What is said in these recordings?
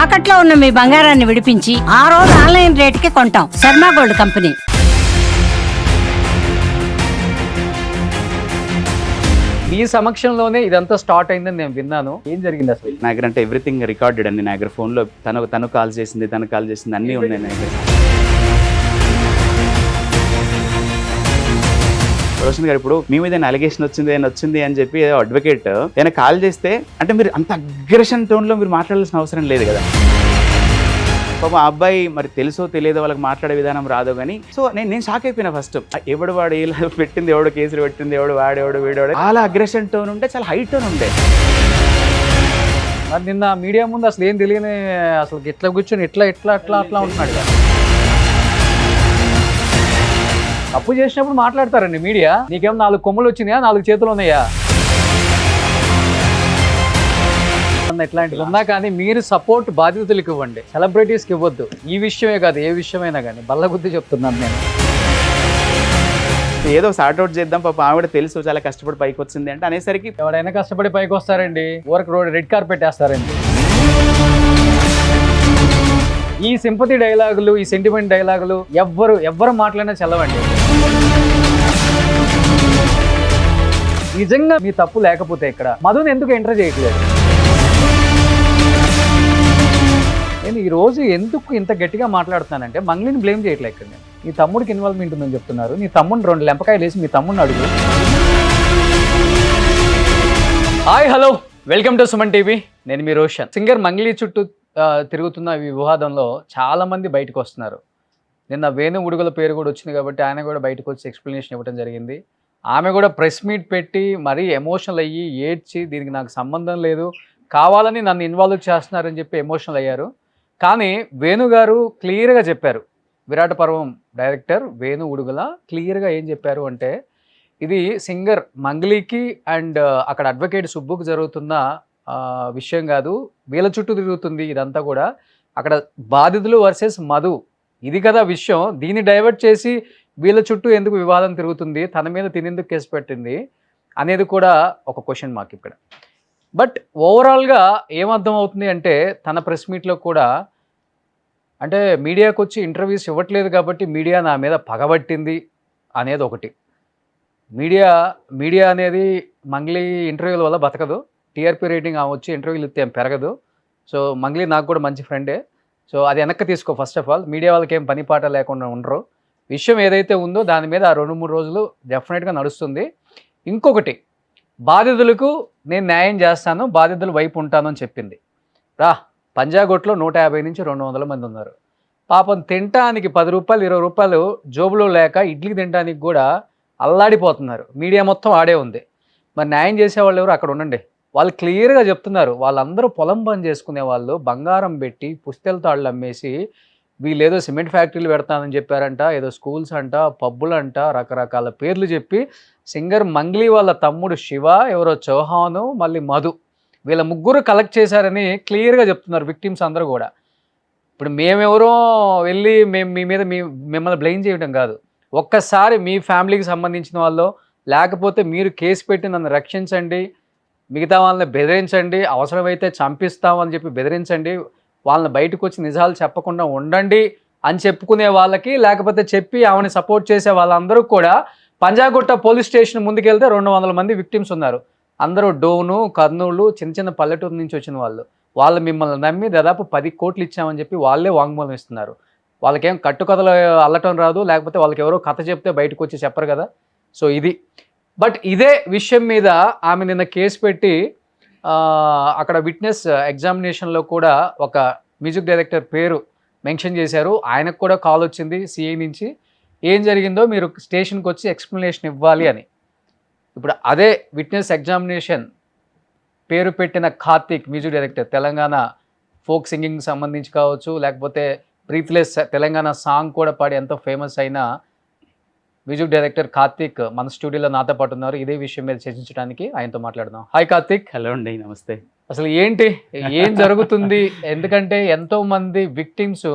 తాకట్లో ఉన్న మీ బంగారాన్ని విడిపించి ఆ రోజు ఆన్లైన్ రేటుకి కొంటాం. Sharma gold company. మీ సమక్షంలోనే ఇదంతా స్టార్ట్ అయిందని నేను విన్నాను. ఏం జరిగింది అసలు? నాగర్ అంటే ఎవ్రీథింగ్ రికార్డెడ్ అండి. నాగర్ ఫోన్లో తను కాల్ చేసింది, అన్నీ ఉన్నాయి నాగర్. రోషన్ గారు ఇప్పుడు మీ మీద అలిగేషన్ వచ్చింది అని చెప్పి అడ్వకేట్ ఏదైనా కాల్ చేస్తే అంటే మీరు అంత అగ్రెషన్ టోన్లో మీరు మాట్లాడాల్సిన అవసరం లేదు కదా. పాపం ఆ అబ్బాయి మరి తెలుసో తెలియదో వాళ్ళకి మాట్లాడే విధానం రాదో కానీ సో నేను షాక్ అయిపోయినా. ఫస్ట్ ఎవడు వాడు ఇలా పెట్టింది, ఎవడు కేసులు పెట్టింది, ఎవడు వాడేవాడు వీడవాడు, చాలా అగ్రెషన్ టోన్ ఉంటే, చాలా హై టోన్ ఉండే. మరి నిన్న మీడియా ముందు అసలు ఏం తెలియని అసలు ఇట్లా కూర్చొని అట్లా ఉంటున్నాడు కదా. తప్పు చేసినప్పుడు మాట్లాడతారండి మీడియా. నీకేమో 4 కొమ్ములు వచ్చినాయా, 4 చేతులు ఉన్నాయా? ఇట్లాంటివి ఉన్నా కానీ మీరు సపోర్ట్ బాధితులకు ఇవ్వండి, సెలబ్రిటీస్కి ఇవ్వద్దు. ఈ విషయమే కాదు, ఏ విషయమైనా కానీ బల్లగుద్ది చెప్తున్నాను నేను. ఏదో సార్ట్అవుట్ చేద్దాం, పాప ఆవిడ తెలుసు చాలా కష్టపడి పైకి వచ్చింది అంటే అనేసరికి ఎవడైనా కష్టపడి పైకి వస్తారండి, ఊరికి రెడ్ కార్పెట్ వేస్తారండి. ఈ సింపతి డైలాగులు, ఈ సెంటిమెంట్ డైలాగులు ఎవ్వరు మాట్లాడినా చల్లవండి. నిజంగా మీ తప్పు లేకపోతే ఇక్కడ మధుని ఎందుకు ఎంటర్ చేయట్లేదు? నేను ఈరోజు ఎందుకు ఇంత గట్టిగా మాట్లాడుతున్నానంటే మంగ్లీని బ్లేమ్ చేయట్లేదు ఇక్కడ. నేను నీ తమ్ముడికి ఇన్వాల్వ్మెంట్ ఉందని చెప్తున్నారు. నీ తమ్ముడిని 2 లెంపకాయలు వేసి మీ తమ్ముడిని అడుగు. Hi hello, welcome to Suman TV. నేను మీ రోషన్. సింగర్ మంగ్లీ చుట్టూ తిరుగుతున్న ఈ వివాదంలో చాలా మంది బయటకు వస్తున్నారు. నిన్న వేణు ఉడుగుల పేరు కూడా వచ్చింది కాబట్టి ఆయన కూడా బయటకు వచ్చి ఎక్స్ప్లెనేషన్ ఇవ్వడం జరిగింది. ఆమె కూడా ప్రెస్ మీట్ పెట్టి మరీ ఎమోషనల్ అయ్యి ఏడ్చి దీనికి నాకు సంబంధం లేదు, కావాలని నన్ను ఇన్వాల్వ్ చేస్తున్నారని చెప్పి ఎమోషనల్ అయ్యారు. కానీ వేణు గారు క్లియర్గా చెప్పారు. విరాట పర్వం డైరెక్టర్ వేణు ఉడుగుల క్లియర్గా ఏం చెప్పారు అంటే, ఇది సింగర్ మంగ్లీకి అండ్ అక్కడ అడ్వకేట్ సుబ్బుకు జరుగుతున్న విషయం కాదు, వీళ్ళ చుట్టూ తిరుగుతుంది ఇదంతా కూడా. అక్కడ బాధితులు వర్సెస్ మధు, ఇది కదా విషయం. దీన్ని డైవర్ట్ చేసి వీళ్ళ చుట్టూ ఎందుకు వివాదం తిరుగుతుంది, తన మీద తినేందుకు కేసు పెట్టింది అనేది కూడా ఒక క్వశ్చన్ మార్క్ ఇక్కడ. బట్ ఓవరాల్గా ఏమర్థం అవుతుంది అంటే, తన ప్రెస్ మీట్లో కూడా అంటే మీడియాకు వచ్చి ఇంటర్వ్యూస్ ఇవ్వట్లేదు కాబట్టి మీడియా నా మీద పగబట్టింది అనేది ఒకటి. మీడియా అనేది మంగ్లీ ఇంటర్వ్యూల వల్ల బతకదు. టీఆర్పీ రేటింగ్ వచ్చి ఇంటర్వ్యూలు ఇస్తే ఏం పెరగదు. సో మంగ్లీ నాకు కూడా మంచి ఫ్రెండే. సో అది వెనక్కి తీసుకో. ఫస్ట్ ఆఫ్ ఆల్ మీడియా వాళ్ళకి ఏం పని పాట లేకుండా ఉండరు. విషయం ఏదైతే ఉందో దాని మీద ఆ 2-3 రోజులు డెఫినెట్గా నడుస్తుంది. ఇంకొకటి, బాధితులకు నేను న్యాయం చేస్తాను, బాధితుల వైపు ఉంటాను అని చెప్పింది. పంజాగుట్లో 150 నుంచి 200 మంది ఉన్నారు. పాపం తినటానికి 10 రూపాయలు 20 రూపాయలు జోబులో లేక ఇడ్లీ తినడానికి కూడా అల్లాడిపోతున్నారు. మీడియా మొత్తం ఆడే ఉంది. మరి న్యాయం చేసేవాళ్ళు ఎవరు? అక్కడ ఉండండి. వాళ్ళు క్లియర్గా చెప్తున్నారు. వాళ్ళందరూ పొలం పని చేసుకునే వాళ్ళు, బంగారం పెట్టి పుస్తెల తాళ్ళు అమ్మేసి వీళ్ళు ఏదో సిమెంట్ ఫ్యాక్టరీలు పెడతానని చెప్పారంట, ఏదో స్కూల్స్ అంట, పబ్బులు అంట, రకరకాల పేర్లు చెప్పి సింగర్ మంగ్లీ వాళ్ళ తమ్ముడు శివ, ఎవరో చౌహాను, మళ్ళీ మధు, వీళ్ళ ముగ్గురు కలెక్ట్ చేశారని క్లియర్గా చెప్తున్నారు విక్టిమ్స్ అందరూ కూడా. ఇప్పుడు మేమెవరో వెళ్ళి మీ మీద మిమ్మల్ని బ్లేమ్ చేయడం కాదు. ఒక్కసారి మీ ఫ్యామిలీకి సంబంధించిన వాళ్ళు, లేకపోతే మీరు కేసు పెట్టి నన్ను రక్షించండి, మిగతా వాళ్ళని బెదిరించండి, అవసరమైతే చంపిస్తామని చెప్పి బెదిరించండి, వాళ్ళని బయటకు వచ్చి నిజాలు చెప్పకుండా ఉండండి అని చెప్పుకునే వాళ్ళకి, లేకపోతే చెప్పి ఆమెని సపోర్ట్ చేసే వాళ్ళందరూ కూడా పంజాగుట్ట పోలీస్ స్టేషన్ ముందుకెళ్తే 200 మంది విక్టిమ్స్ ఉన్నారు. అందరూ డోను, కర్నూలు, చిన్న పల్లెటూరు నుంచి వచ్చిన వాళ్ళు మిమ్మల్ని నమ్మి దాదాపు 10 కోట్లు ఇచ్చామని చెప్పి వాళ్ళే వాంగ్మూలం ఇస్తున్నారు. వాళ్ళకేం కట్టుకథలు అల్లటం రాదు, లేకపోతే వాళ్ళకి ఎవరో కథ చెప్తే బయటకు వచ్చి చెప్పరు కదా. సో ఇది. బట్ ఇదే విషయం మీద ఆమె నిన్న కేసు పెట్టి అక్కడ విట్నెస్ ఎగ్జామినేషన్లో కూడా ఒక మ్యూజిక్ డైరెక్టర్ పేరు మెన్షన్ చేశారు. ఆయనకు కూడా కాల్ వచ్చింది సిఐ నుంచి, ఏం జరిగిందో మీరు స్టేషన్కి వచ్చి ఎక్స్ప్లెనేషన్ ఇవ్వాలి అని. ఇప్పుడు అదే విట్నెస్ ఎగ్జామినేషన్ పేరు పెట్టిన Karthik, music director, Telangana folk singing సంబంధించి కావచ్చు, లేకపోతే బ్రీత్లెస్ తెలంగాణ సాంగ్ కూడా పాడి ఎంతో ఫేమస్ అయిన మ్యూజిక్ డైరెక్టర్ కార్తీక్ మన స్టూడియోలో నాతో పాటు ఉన్నారు. ఇదే విషయం మీద చర్చించడానికి ఆయనతో మాట్లాడదాం. హాయ్ కార్తీక్. హలో అండి, నమస్తే. అసలు ఏం జరుగుతుంది? ఎందుకంటే ఎంతో మంది విక్టిమ్స్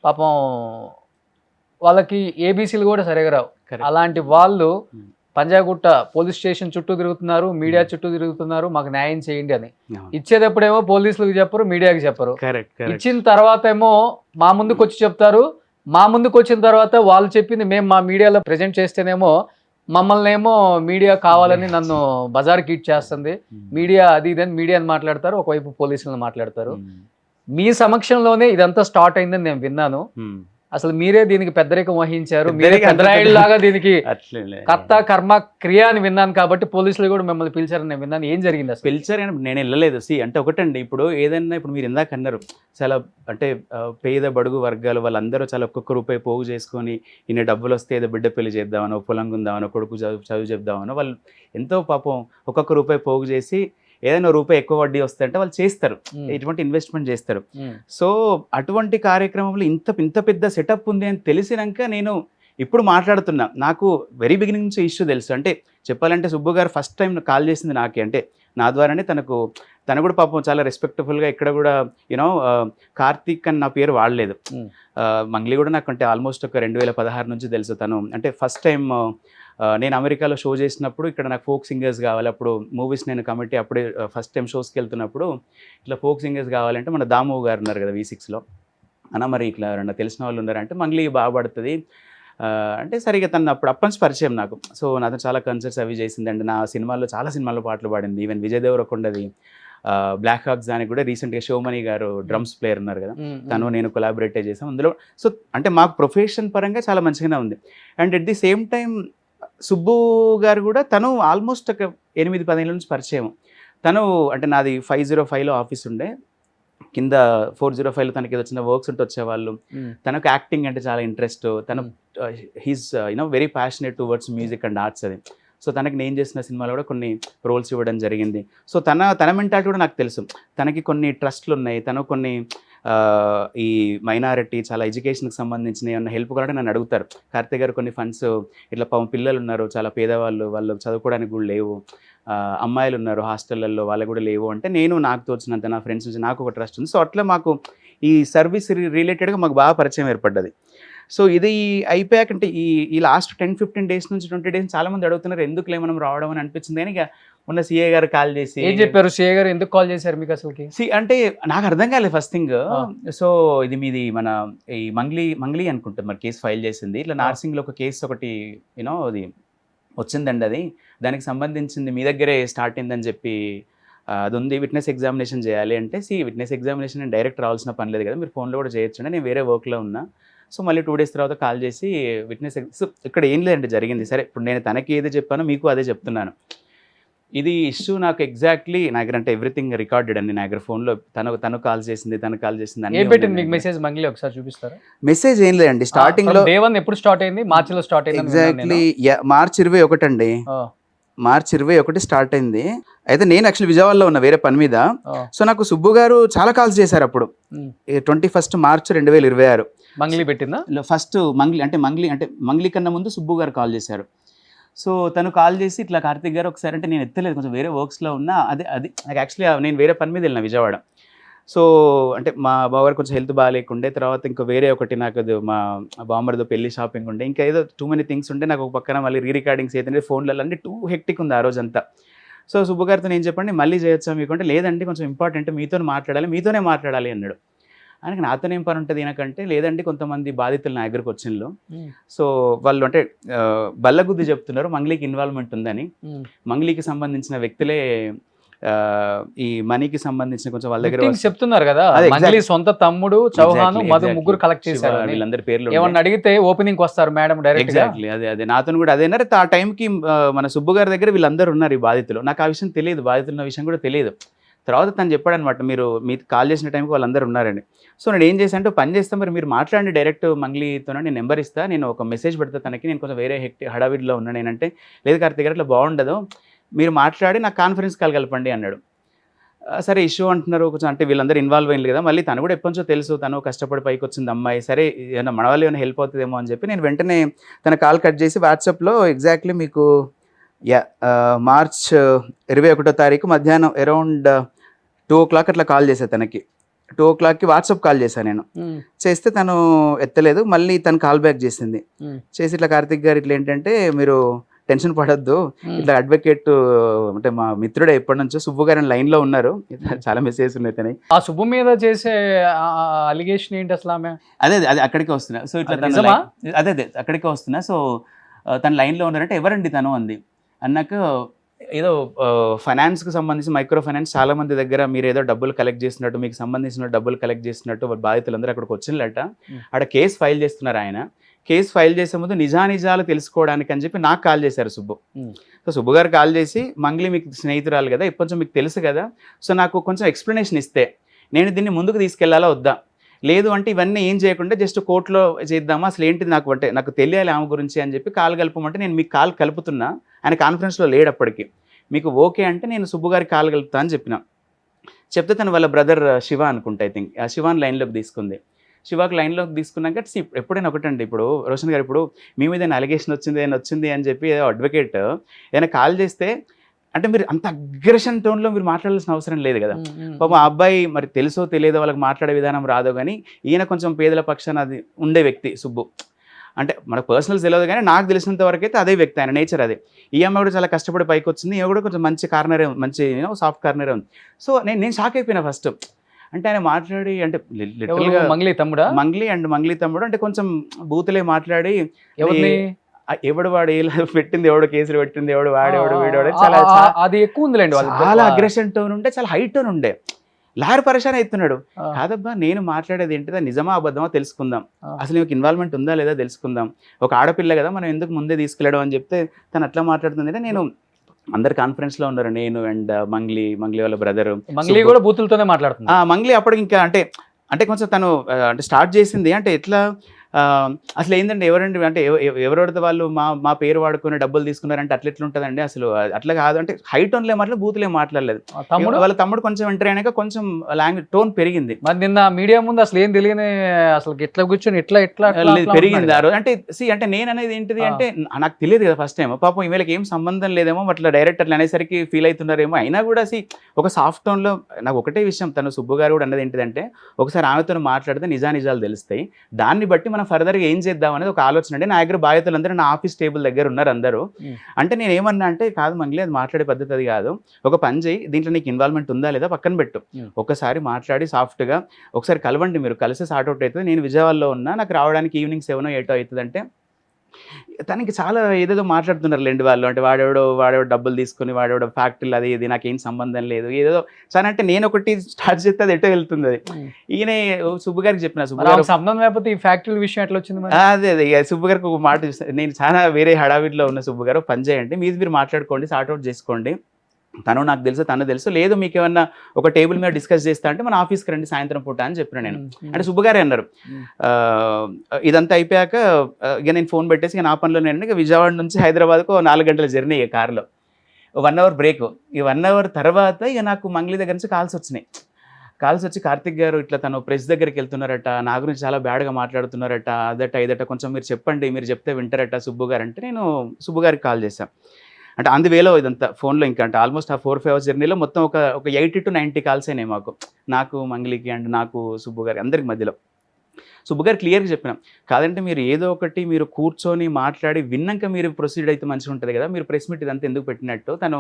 పాపం వాళ్ళకి ఏబీసీలు కూడా సరిగా రావు. అలాంటి వాళ్ళు పంజాగుట్ట పోలీస్ స్టేషన్ చుట్టూ తిరుగుతున్నారు, మీడియా చుట్టూ తిరుగుతున్నారు, మాకు న్యాయం చేయండి అని. అవును. ఇచ్చేటప్పుడేమో పోలీసులకు చెప్పరు, మీడియాకి చెప్పరు. కరెక్ట్ ఇచ్చిన తర్వాత ఏమో మా ముందుకు వచ్చి చెప్తారు. మా ముందుకు వచ్చిన తర్వాత వాళ్ళు చెప్పింది మేము మా మీడియాలో ప్రెజెంట్ చేస్తేనేమో మమ్మల్ని ఏమో మీడియా కావాలని నన్ను బజార్కి ఇట్ చేస్తుంది, మీడియా అది ఇదని మీడియా అని మాట్లాడతారు, ఒకవైపు పోలీసులను మాట్లాడతారు. మీ సమక్షంలోనే ఇదంతా స్టార్ట్ అయిందని నేను విన్నాను. అసలు మీరే దీనికి పెద్దరికం వహించారు, మీరే పెద్దరాయుడులాగా దీనికి కర్త కర్మ క్రియ అని విన్నాను. కాబట్టి పోలీసులు కూడా మిమ్మల్ని పిలిచారని నేను విన్నాను. ఏం జరిగింది అసలు? పిలిచారు కానీ నేను వెళ్ళలేదు. అంటే ఒకటండి, ఇప్పుడు ఏదైనా ఇప్పుడు మీరు ఇందాక అన్నారు చాలా అంటే పేద బడుగు వర్గాలు వాళ్ళందరూ చాలా ఒక్కొక్క రూపాయి పోగు చేసుకొని ఇన్ని డబ్బులు వస్తే ఏదో బిడ్డ పెళ్లి చేద్దామనో, పొలం ఉందామనో, కొడుకు చదువు చెప్దామనో వాళ్ళు ఎంతో పాపం ఒక్కొక్క రూపాయి పోగు చేసి ఏదైనా రూపాయి ఎక్కువ వడ్డీ వస్తుందంటే వాళ్ళు చేస్తారు, ఎటువంటి ఇన్వెస్ట్మెంట్ చేస్తారు. సో అటువంటి కార్యక్రమంలో ఇంత పెద్ద సెటప్ ఉంది అని తెలిసినాక నేను ఇప్పుడు మాట్లాడుతున్నా. నాకు వెరీ బిగినింగ్ నుంచి ఇష్యూ తెలుసు. అంటే చెప్పాలంటే సుబ్బు గారు ఫస్ట్ టైం కాల్ చేసింది నాకే, అంటే నా ద్వారానే తను కూడా పాపం చాలా రెస్పెక్టబుల్గా ఇక్కడ కూడా యూనో కార్తీక్ అని నా పేరు వాడలేదు. మంగ్లీ కూడా నాకు అంటే ఆల్మోస్ట్ ఒక 2016 నుంచి తెలుసు. తను అంటే ఫస్ట్ టైం నేను అమెరికాలో షో చేసినప్పుడు ఇక్కడ నాకు ఫోక్ సింగర్స్ కావాలి. అప్పుడు మూవీస్ నేను కమిటీ అప్పుడే ఫస్ట్ టైం షోస్కి వెళ్తున్నప్పుడు ఇట్లా ఫోక్ సింగర్స్ కావాలంటే మన దాము గారు ఉన్నారు కదా V6లో, అన్న మరి ఇట్లా ఎవరన్నా తెలిసిన వాళ్ళు ఉన్నారంటే మంగ్లీ బాగా పడుతుంది అంటే సరిగా తను అప్పటి పరిచయం నాకు. సో నాతో చాలా కన్సర్ట్స్ అవి చేసిందండి. నా సినిమాల్లో చాలా సినిమాల్లో పాటలు పాడింది. ఈవెన్ విజయ్ దేవరకొండది బ్లాక్ హాక్స్ దానికి కూడా రీసెంట్గా శివమణి గారు డ్రమ్స్ ప్లేయర్ ఉన్నారు కదా, తను నేను కొలాబరేట్ చేసాం అందులో. సో అంటే మాకు ప్రొఫెషన్ పరంగా చాలా మంచిగానే ఉంది. And at the same time Subbu గారు కూడా తను ఆల్మోస్ట్ ఒక 8-10 ఏళ్ళ నుంచి పరిచయం. తను అంటే నాది 505లో ఆఫీస్ ఉండే, కింద 405లో తనకి ఏదో చిన్న వర్క్స్ ఉంటే వచ్చేవాళ్ళు. తనకు యాక్టింగ్ అంటే చాలా ఇంట్రెస్ట్. తను he's very passionate towards music and arts అది. సో తనకి నేను చేసిన సినిమాలో కూడా కొన్ని రోల్స్ ఇవ్వడం జరిగింది. సో తన మెంటాలిటీ కూడా నాకు తెలుసు. తనకి కొన్ని ట్రస్ట్లు ఉన్నాయి, తను కొన్ని ఈ మైనారిటీ చాలా ఎడ్యుకేషన్కి సంబంధించిన ఏమన్నా హెల్ప్ కూడా నన్ను అడుగుతారు. కార్తీక్ గారు కొన్ని ఫండ్స్ ఇట్లా పిల్లలు ఉన్నారు చాలా పేదవాళ్ళు, వాళ్ళు చదువుకోవడానికి కూడా లేవు, అమ్మాయిలు ఉన్నారు హాస్టళ్ళల్లో వాళ్ళకు కూడా లేవు అంటే నేను నాకు తోచినంత నా ఫ్రెండ్స్ నుంచి నాకు ఒక ట్రస్ట్ ఉంది. సో అట్లా మాకు ఈ సర్వీస్ రిలేటెడ్గా మాకు బాగా పరిచయం ఏర్పడ్డది. సో ఇది అయిపోయాక అంటే ఈ లాస్ట్ 10-15 డేస్ నుంచి 20 డేస్ చాలామంది అడుగుతున్నారు ఎందుకు మనం రావడం అని అనిపించింది. కానీ ఇక ఉన్న సిఏ గారు కాల్ చేసి ఏం చెప్పారు? సిఏ గారు ఎందుకు కాల్ చేశారు మీకు అసలుకి? అంటే నాకు అర్థం కాలేదు ఫస్ట్ థింగ్. సో ఇది మీది మన ఈ మంగ్లీ అనుకుంటా మరి కేసు ఫైల్ చేసింది. ఇట్లా నార్సింగ్లో ఒక కేసు ఒకటి అది వచ్చిందండి, అది దానికి సంబంధించింది మీ దగ్గరే స్టార్ట్ అయిందని చెప్పి అది ఉంది, విట్నెస్ ఎగ్జామినేషన్ చేయాలి అంటే విట్నెస్ ఎగ్జామినేషన్ నేను డైరెక్ట్ రావాల్సిన పని లేదు కదా, మీరు ఫోన్లో కూడా చేయొచ్చు అంటే నేను వేరే వర్క్లో ఉన్నా. సో మళ్ళీ 2 డేస్ తర్వాత కాల్ చేసి విట్నెస్ సో ఇక్కడ ఏం లేదంటే జరిగింది. సరే ఇప్పుడు నేను తనకి ఏది చెప్పానో మీకు అదే చెప్తున్నాను. ఇది ఇష్యూ నాకు ఎగ్జాక్ట్లీ నా దగ్గర అంటే ఎవ్రీథింగ్ రికార్డెడ్ అండి నా దగ్గర ఫోన్లో. తను కాల్ చేసింది అని ఏం పెట్టింది మీకు మెసేజ్? మంగ్లీ ఒకసారి చూపిస్తారా? మెసేజ్ ఏం లేదండి, స్టార్టింగ్ లో డే 1 ఎప్పుడు స్టార్ట్ అయింది? మార్చిలో స్టార్ట్ అయింది. ఎగ్జాక్ట్లీ మార్చ్ 21 అండి, మార్చ్ 21 స్టార్ట్ అయింది. అయితే నేను యాక్చువల్లీ విజయవాడలో ఉన్న వేరే పని మీద. సో నాకు సుబ్బు గారు చాలా కాల్స్ చేశారు అప్పుడు 21 మార్చ్ 2026. మంగ్లీ పెట్టిందా ఫస్ట్? మంగ్లీ కన్నా ముందు సుబ్బు గారు కాల్ చేశారు. సో తను కాల్ చేసి ఇట్లా కార్తీక్ గారు ఒకసారి అంటే నేను ఎత్తలేదు, కొంచెం వేరే వర్క్స్లో ఉన్నా. అది నాకు యాక్చువల్లీ నేను వేరే పని మీద వెళ్ళిన విజయవాడ. సో అంటే మా బావగారు కొంచెం హెల్త్ బాగాలేకుండే, తర్వాత ఇంకా వేరే ఒకటి నాకు అది మా బామ్మర్దో పెళ్లి షాపింగ్ ఉండే, ఇంకా ఏదో టూ మెనీ థింగ్స్ ఉంటే నాకు ఒక పక్కన మళ్ళీ రికార్డింగ్స్ అయితే ఫోన్లలో అంటే టూ హెక్టిక్ ఉంది ఆ రోజంతా. సో సుబ్బు గారితో నేను చెప్పండి మళ్ళీ చేయొచ్చా మీకు అంటే, లేదండి కొంచెం ఇంపార్టెంట్ మీతోనే మాట్లాడాలి అన్నాడు. ఆయనకి నాతోనే ఏం పని ఉంటుంది ఈయనకంటే, లేదండి కొంతమంది బాధితులు నా దగ్గరకు వచ్చిండ్రు. సో వాళ్ళు అంటే బల్లగుద్ది చెప్తున్నారు మంగ్లీకి ఇన్వాల్వ్మెంట్ ఉందని. మంగ్లీకి సంబంధించిన వ్యక్తులే ఈ మనీకి సంబంధించిన కొంచెం వాళ్ళ దగ్గర చెప్తున్నారు కదా, మంగ్లీ సొంత తమ్ముడు చౌహాన్ మధు ముగ్గురు కలెక్ట్ చేశారు. వీళ్ళందరి పేర్లు ఏమన్నా అడిగితే ఓపెనింగ్ వస్తారు మేడం డైరెక్ట్. ఎగ్జాక్ట్లీ అదే నాతో కూడా అదే. ఆ టైంకి మన సుబ్బు గారి దగ్గర వీళ్ళందరూ ఉన్నారు ఈ బాధితులు. నాకు ఆ విషయం తెలియదు, బాధితుల విషయం కూడా తెలియదు. తర్వాత తను చెప్పాడనమాట, మీకు కాల్ చేసిన టైంకి వాళ్ళందరూ ఉన్నారండి. సో నేను ఏం చేశాను అంటే, పని చేస్తాను మరి మీరు మాట్లాడండి డైరెక్ట్ మంగ్లీతో, నేను నెంబర్ ఇస్తా, నేను ఒక మెసేజ్ పెడతా తనకి, నేను కొంచెం వేరే హడావిడిలో ఉన్నాను నేనంటే, లేదు కార్తీక్ గారు అట్లా బాగుండదు, మీరు మాట్లాడి నాకు కాన్ఫరెన్స్ కాల్ కలపండి అన్నాడు. సరే ఇష్యూ అంటున్నారు కొంచెం అంటే వీళ్ళందరూ ఇన్వాల్వ్ అయ్యింది కదా, మళ్ళీ తను కూడా ఎప్పటించో తెలుసు, తను కష్టపడి పైకి వచ్చింది అమ్మాయి, సరే ఏమైనా మన వాళ్ళు ఏమైనా హెల్ప్ అవుతుందేమో అని చెప్పి నేను వెంటనే తన కాల్ కట్ చేసి వాట్సాప్లో ఎగ్జాక్ట్లీ మీకు మార్చ్ 21వ తారీఖు మధ్యాహ్నం అరౌండ్ 2 o'clock అట్లా కాల్ చేశాను తనకి. 2 o'clockకి వాట్సాప్ కాల్ చేశాను నేను. చేస్తే తను ఎత్తలేదు, మళ్ళీ తను కాల్ బ్యాక్ చేసింది. చేసి ఇట్లా కార్తీక్ గారు ఇట్లా ఏంటంటే మీరు టెన్షన్ పడొద్దు, ఇట్లా అడ్వకేట్ అంటే మా మిత్రుడే ఎప్పటి నుంచో సుబ్బు గారు లైన్ లో ఉన్నారు, చాలా మెసేజెస్ ఉన్నాయి తనకి. ఆ శుభ మీద చేసే అలిగేషన్ ఏంటి అసలు ఆమె? అదే అదే అక్కడికే వస్తున్నా. సో ఇట్లా అది తను నిజమా? అదే అదే అక్కడికే వస్తున్నా. సో తన లైన్లో ఉన్నారంటే ఎవరండి తను అంది. అన్నాక ఏదో ఫైనాన్స్కి సంబంధించి మైక్రో ఫైనాన్స్ చాలా మంది దగ్గర మీరు ఏదో డబ్బులు కలెక్ట్ చేసినట్టు, మీకు సంబంధించిన డబ్బులు కలెక్ట్ చేసినట్టు బాధితులందరూ అక్కడికి వచ్చినట్ట. ఆడ కేసు ఫైల్ చేస్తున్నారు. ఆయన కేసు ఫైల్ చేసే ముందు నిజానిజాలు తెలుసుకోవడానికి అని చెప్పి నాకు కాల్ చేశారు సుబ్బు. సో సుబ్బు గారు కాల్ చేసి, మంగ్లీ మీకు స్నేహితురాలు కదా, కొంచెం మీకు తెలుసు కదా, సో నాకు కొంచెం ఎక్స్ప్లెనేషన్ ఇస్తే నేను దీన్ని ముందుకు తీసుకెళ్లాలా వద్దా, లేదు అంటే ఇవన్నీ ఏం చేయకుండా జస్ట్ కోర్టులో చేద్దామా, అసలు ఏంటిది నాకు అంటే నాకు తెలియాలి ఆమె గురించి అని చెప్పి కాల్ కలపమంటే నేను మీకు కాల్ కలుపుతున్నా. ఆయన కాన్ఫరెన్స్లో లేడప్పటికి. మీకు ఓకే అంటే నేను సుబ్బు గారికి కాల్ కలుపుతా అని చెప్పిన. చెప్తే తను వాళ్ళ బ్రదర్ శివ అనుకుంటా, ఐ థింక్ ఆ శివాని లైన్లోకి తీసుకుంది. శివాకి లైన్లోకి తీసుకున్నాక ఎప్పుడైనా ఒకటండి, ఇప్పుడు రోషన్ గారు ఇప్పుడు మీ మీద అలిగేషన్ వచ్చింది అని చెప్పి అడ్వకేట్ ఏదైనా కాల్ చేస్తే అంటే మీరు అంత అగ్రెషన్ టోన్లో మీరు మాట్లాడాల్సిన అవసరం లేదు కదా. పాపం ఆ అబ్బాయి మరి తెలుసో తెలియదో వాళ్ళకి మాట్లాడే విధానం రాదో కానీ ఈయన కొంచెం పేదల పక్షాన అది ఉండే వ్యక్తి సుబ్బు. అంటే మనకు పర్సనల్స్ తెలియదు కానీ నాకు తెలిసినంత వరకు అయితే అదే వ్యక్తి, ఆయన నేచర్ అదే. ఈ అమ్మాయి కూడా చాలా కష్టపడి పైకి వచ్చింది, ఈమె కూడా కొంచెం మంచి కార్నరే ఉంది, మంచి సాఫ్ట్ కార్నరే ఉంది. సో నేను షాక్ అయిపోయినా ఫస్ట్. అంటే ఆయన మాట్లాడి అంటే లిటరల్గా మంగ్లీ తమ్ముడా, మంగ్లీ తమ్ముడు అంటే కొంచెం బూతులే మాట్లాడి, ఎవరిని ఎవడు వాడు ఏ పెట్టింది, ఎవడు కేసులు పెట్టింది, ఎవడు వాడేవాడు వీడవాడు, చాలా అది ఎక్కువ ఉందిలేండి. చాలా అగ్రెషన్ టోన్ ఉండే, చాలా హై టోన్ ఉండే. లాయర్ పరేషాన్ అవుతున్నాడు. కాదబ్బా నేను మాట్లాడేది ఏంటిదా, నిజమా అబద్ధమా తెలుసుకుందాం, అసలు నీకు ఇన్వాల్వ్మెంట్ ఉందా లేదా తెలుసుకుందాం, ఒక ఆడపిల్ల కదా మనం ఎందుకు ముందే తీసుకెళ్ళడం అని చెప్తే తను అట్లా మాట్లాడుతుంది. అంటే నేను అందరు కాన్ఫరెన్స్ లో ఉన్నారు, నేను అండ్ మంగ్లీ వాళ్ళ బ్రదర్. మంగ్లీ కూడా బూతులతోనే మాట్లాడుతుంది. మంగ్లీ అప్పటికి ఇంకా అంటే కొంచెం తను అంటే స్టార్ట్ చేసింది అంటే ఎట్లా అసలు ఏంటంటే ఎవరండి అంటే ఎవరెవరితో వాళ్ళు మా పేరు వాడుకుని డబ్బులు తీసుకున్నారంటే అట్లా ఎట్లుంటుందండి, అసలు అట్లా కాదు అంటే హై టోన్లే మాట్లాడలేదు, బూతులే మాట్లాడలేదు. వాళ్ళ తమ్ముడు కొంచెం ఎంటర్ అయినాక కొంచెం లాంగ్వేజ్ టోన్ పెరిగింది. మరి నిన్న మీడియా ముందు అసలు ఏం తెలియని అసలు ఎట్లా కూర్చొని ఎట్లా పెరిగింది ఆ రోజు. అంటే నేను అనేది ఏంటిది అంటే నాకు తెలియదు కదా ఫస్ట్ టైం, పాపం వీళ్ళకి ఏం సంబంధం లేదేమో అట్లా డైరెక్ట్ అట్లా అనేసరికి ఫీల్ అవుతున్నారేమో. అయినా కూడా ఒక సాఫ్ట్ టోన్లో నాకు ఒకటే విషయం తను సుబ్బు గారు కూడా అన్నది ఏంటిదంటే ఒకసారి ఆమెతో మాట్లాడితే నిజానిజాలు తెలుస్తాయి, దాన్ని బట్టి మనం ఫర్దర్గా ఏం చేద్దాం అనేది ఒక ఆలోచన. అంటే నా దగ్గర బాధ్యతలందరూ నా ఆఫీస్ టేబుల్ దగ్గర ఉన్నారు అందరూ. అంటే నేను ఏమన్నా అంటే కాదు మంగ్లీ అది మాట్లాడే పద్ధతి అది కాదు, ఒక పని చేయి, దీంట్లో నీకు ఇన్వాల్వ్మెంట్ ఉందా లేదా పక్కన పెట్టు, ఒకసారి మాట్లాడి సాఫ్ట్గా ఒకసారి కలవండి, మీరు కలిసి సార్ట్అవుట్ అవుతుంది, నేను విజయవాడలో ఉన్నా, నాకు రావడానికి ఈవినింగ్ 7 or 8 అవుతుంది అంటే తనకి చాలా ఏదేదో మాట్లాడుతున్నారు లేండి వాళ్ళు. అంటే వాడెవడో డబ్బులు తీసుకుని వాడెవడో ఫ్యాక్టరీలు అది ఇది నాకేం సంబంధం లేదు ఏదో చాలా. అంటే నేను ఒకటి స్టార్ట్ చేస్తే అది ఎటో వెళ్తుంది. అది ఈయన సుబ్బు గారికి చెప్పిన, సుబ్బు గారు సంబంధం లేకపోతే ఈ ఫ్యాక్టరీ విషయం ఎట్లా వచ్చింది? అదే సుబ్బు గారికి ఒక మాట నేను చాలా వేరే హడావిడిలో ఉన్న సుబ్బు గారు పని చేయండి, మీరు మాట్లాడుకోండి, సార్ట్అవుట్ చేసుకోండి, తను నాకు తెలుసు తను తెలుసు, లేదు మీకు ఏమన్నా ఒక టేబుల్ మీద డిస్కస్ చేస్తా అంటే మన ఆఫీస్కి రండి సాయంత్రం పూట అని చెప్పిన నేను. అంటే సుబ్బు గారే అన్నారు. ఇదంతా అయిపోయాక ఇక నేను ఫోన్ పెట్టేసి నా పనిలో నేను ఇక విజయవాడ నుంచి హైదరాబాద్కు 4 గంటల జర్నీ కార్లో, 1 hour బ్రేక్. ఈ 1 hour తర్వాత ఇక నాకు మంగ్లీ దగ్గర నుంచి కాల్స్ వచ్చి కార్తిక్ గారు ఇట్లా తను ప్రెస్ దగ్గరికి వెళ్తున్నారట, నా గురించి చాలా బ్యాడ్గా మాట్లాడుతున్నారట, అదట ఇదట, కొంచెం మీరు చెప్పండి, మీరు చెప్తే వింటారట సుబ్బు గారు అంటే నేను సుబ్బు గారికి కాల్ చేశాను. అంటే అందువేలో ఇదంతా ఫోన్లో ఇంకా అంటే ఆల్మోస్ట్ ఆ 4-5 hours జర్నీలో మొత్తం ఒక 80 to 90 కాల్స్ అయినాయి నాకు మంగ్లీకి అండ్ నాకు సుబ్బు గారికి అందరికి మధ్యలో. సుబ్బు గారు క్లియర్గా చెప్పినాం, కాదంటే మీరు ఏదో ఒకటి మీరు కూర్చొని మాట్లాడి విన్నాక మీరు ప్రొసీడ్ అయితే మంచిగా ఉంటుంది కదా, మీరు ప్రెస్ మీట్ ఇదంతా ఎందుకు పెట్టినట్టు, తను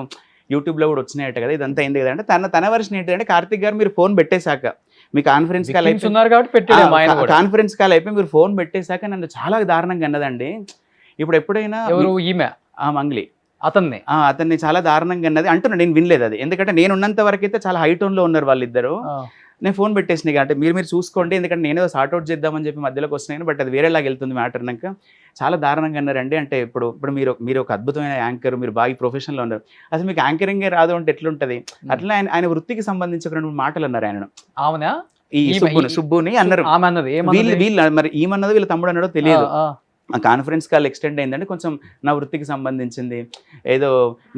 యూట్యూబ్లో కూడా వచ్చినాయట కదా, ఇదంతా అయింది కదా అంటే తన వర్షన్ ఏంటంటే కార్తిక్ గారు మీరు ఫోన్ పెట్టేశాక మీ కాన్ఫరెన్స్ కాల్ అయిపోయి కాన్ఫరెన్స్ కాల్ అయిపోయి మీరు ఫోన్ పెట్టేశాక నన్ను చాలా దారుణంగా అన్నదండి. ఇప్పుడు ఎప్పుడైనా ఈమె మంగ్లీ అతన్ని చాలా దారుణంగా అన్నది అంటున్నా, నేను వినలేదు అది, ఎందుకంటే నేను ఉన్నంత వరకు అయితే చాలా హై టోన్లో ఉన్నారు వాళ్ళిద్దరు. నేను ఫోన్ పెట్టేసినాయి అంటే మీరు చూసుకోండి, ఎందుకంటే నేనేదో సార్ట్అవుట్ చేద్దామని చెప్పి మధ్యలోకి వస్తున్నాను, బట్ అది వేరేలాగా వెళ్తుంది మ్యాటర్ అన్నాక చాలా దారుణంగా అన్నారండి. అంటే ఇప్పుడు మీరు ఒక అద్భుతమైన యాంకర్, మీరు బాగా ప్రొఫెషన్లో ఉన్నారు, అసలు మీకు యాంకరింగే రాదు అంటే ఎట్లుంటుంది, అట్లా ఆయన వృత్తికి సంబంధించి 2 మాటలు అన్నారు ఆయన. అవునా? ఈ సుబ్బుని అన్నారు, వీళ్ళు మరి ఏమన్నదో వీళ్ళ తమ్ముడు అన్నాడో తెలియదు. కాన్ఫరెన్స్ కాల్ ఎక్స్టెండ్ అయిందంటే కొంచెం నా వృత్తికి సంబంధించింది, ఏదో